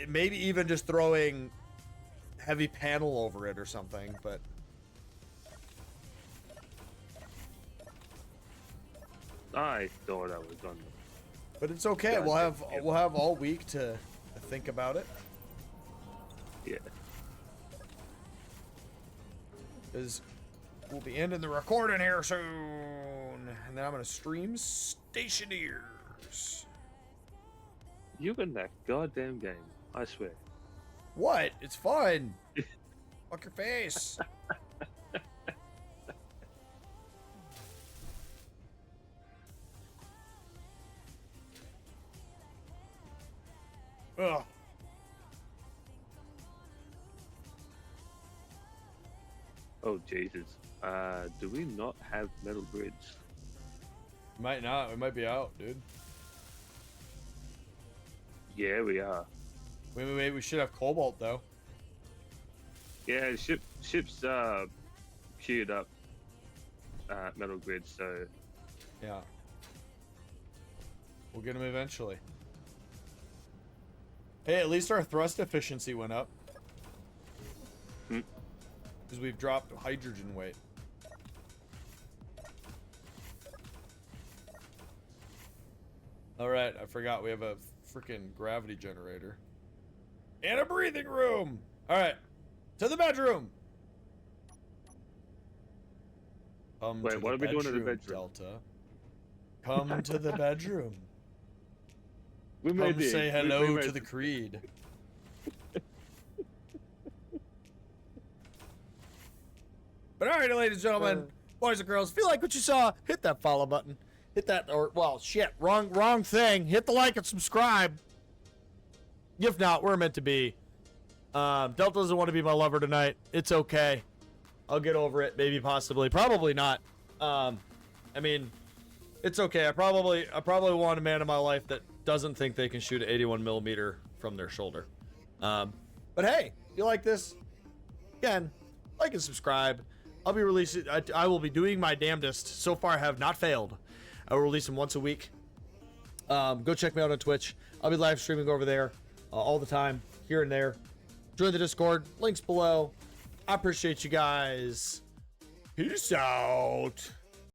maybe even just throwing heavy panel over it or something, but I thought I was on the. but it's okay. God, We'll have all week to think about it, Yeah. because we'll be ending the recording here soon, and then I'm gonna stream Stationeers. You in that goddamn game, I swear. What? It's fun. Fuck your face. Ugh. Oh Jesus. Do we not have metal grids? Might not. We might be out, dude. Yeah, we are. Wait. We should have cobalt though. Yeah, ships queued up metal grids, so Yeah. We'll get them eventually. Hey, at least our thrust efficiency went up. because we've dropped hydrogen weight. All right, I forgot we have a freaking gravity generator and a breathing room. All right, to the bedroom. Wait, what are we doing in the bedroom? Delta. Come to the bedroom. We made Come say hello to the Creed. But all right, ladies and gentlemen, boys and girls, if you like what you saw, hit that follow button. Hit that, or, well, shit, wrong thing. Hit the like and subscribe. If not, we're meant to be. Delta doesn't want to be my lover tonight. It's okay. I'll get over it, maybe, possibly. Probably not. I mean, it's okay. I probably want a man in my life that doesn't think they can shoot an 81 millimeter from their shoulder. But hey, if you like this, again, like and subscribe. I'll be releasing, I will be doing my damnedest. So far, I have not failed. I will release them once a week. Go check me out on Twitch. I'll be live streaming over there all the time, here and there. Join the Discord. Links below. I appreciate you guys. Peace out.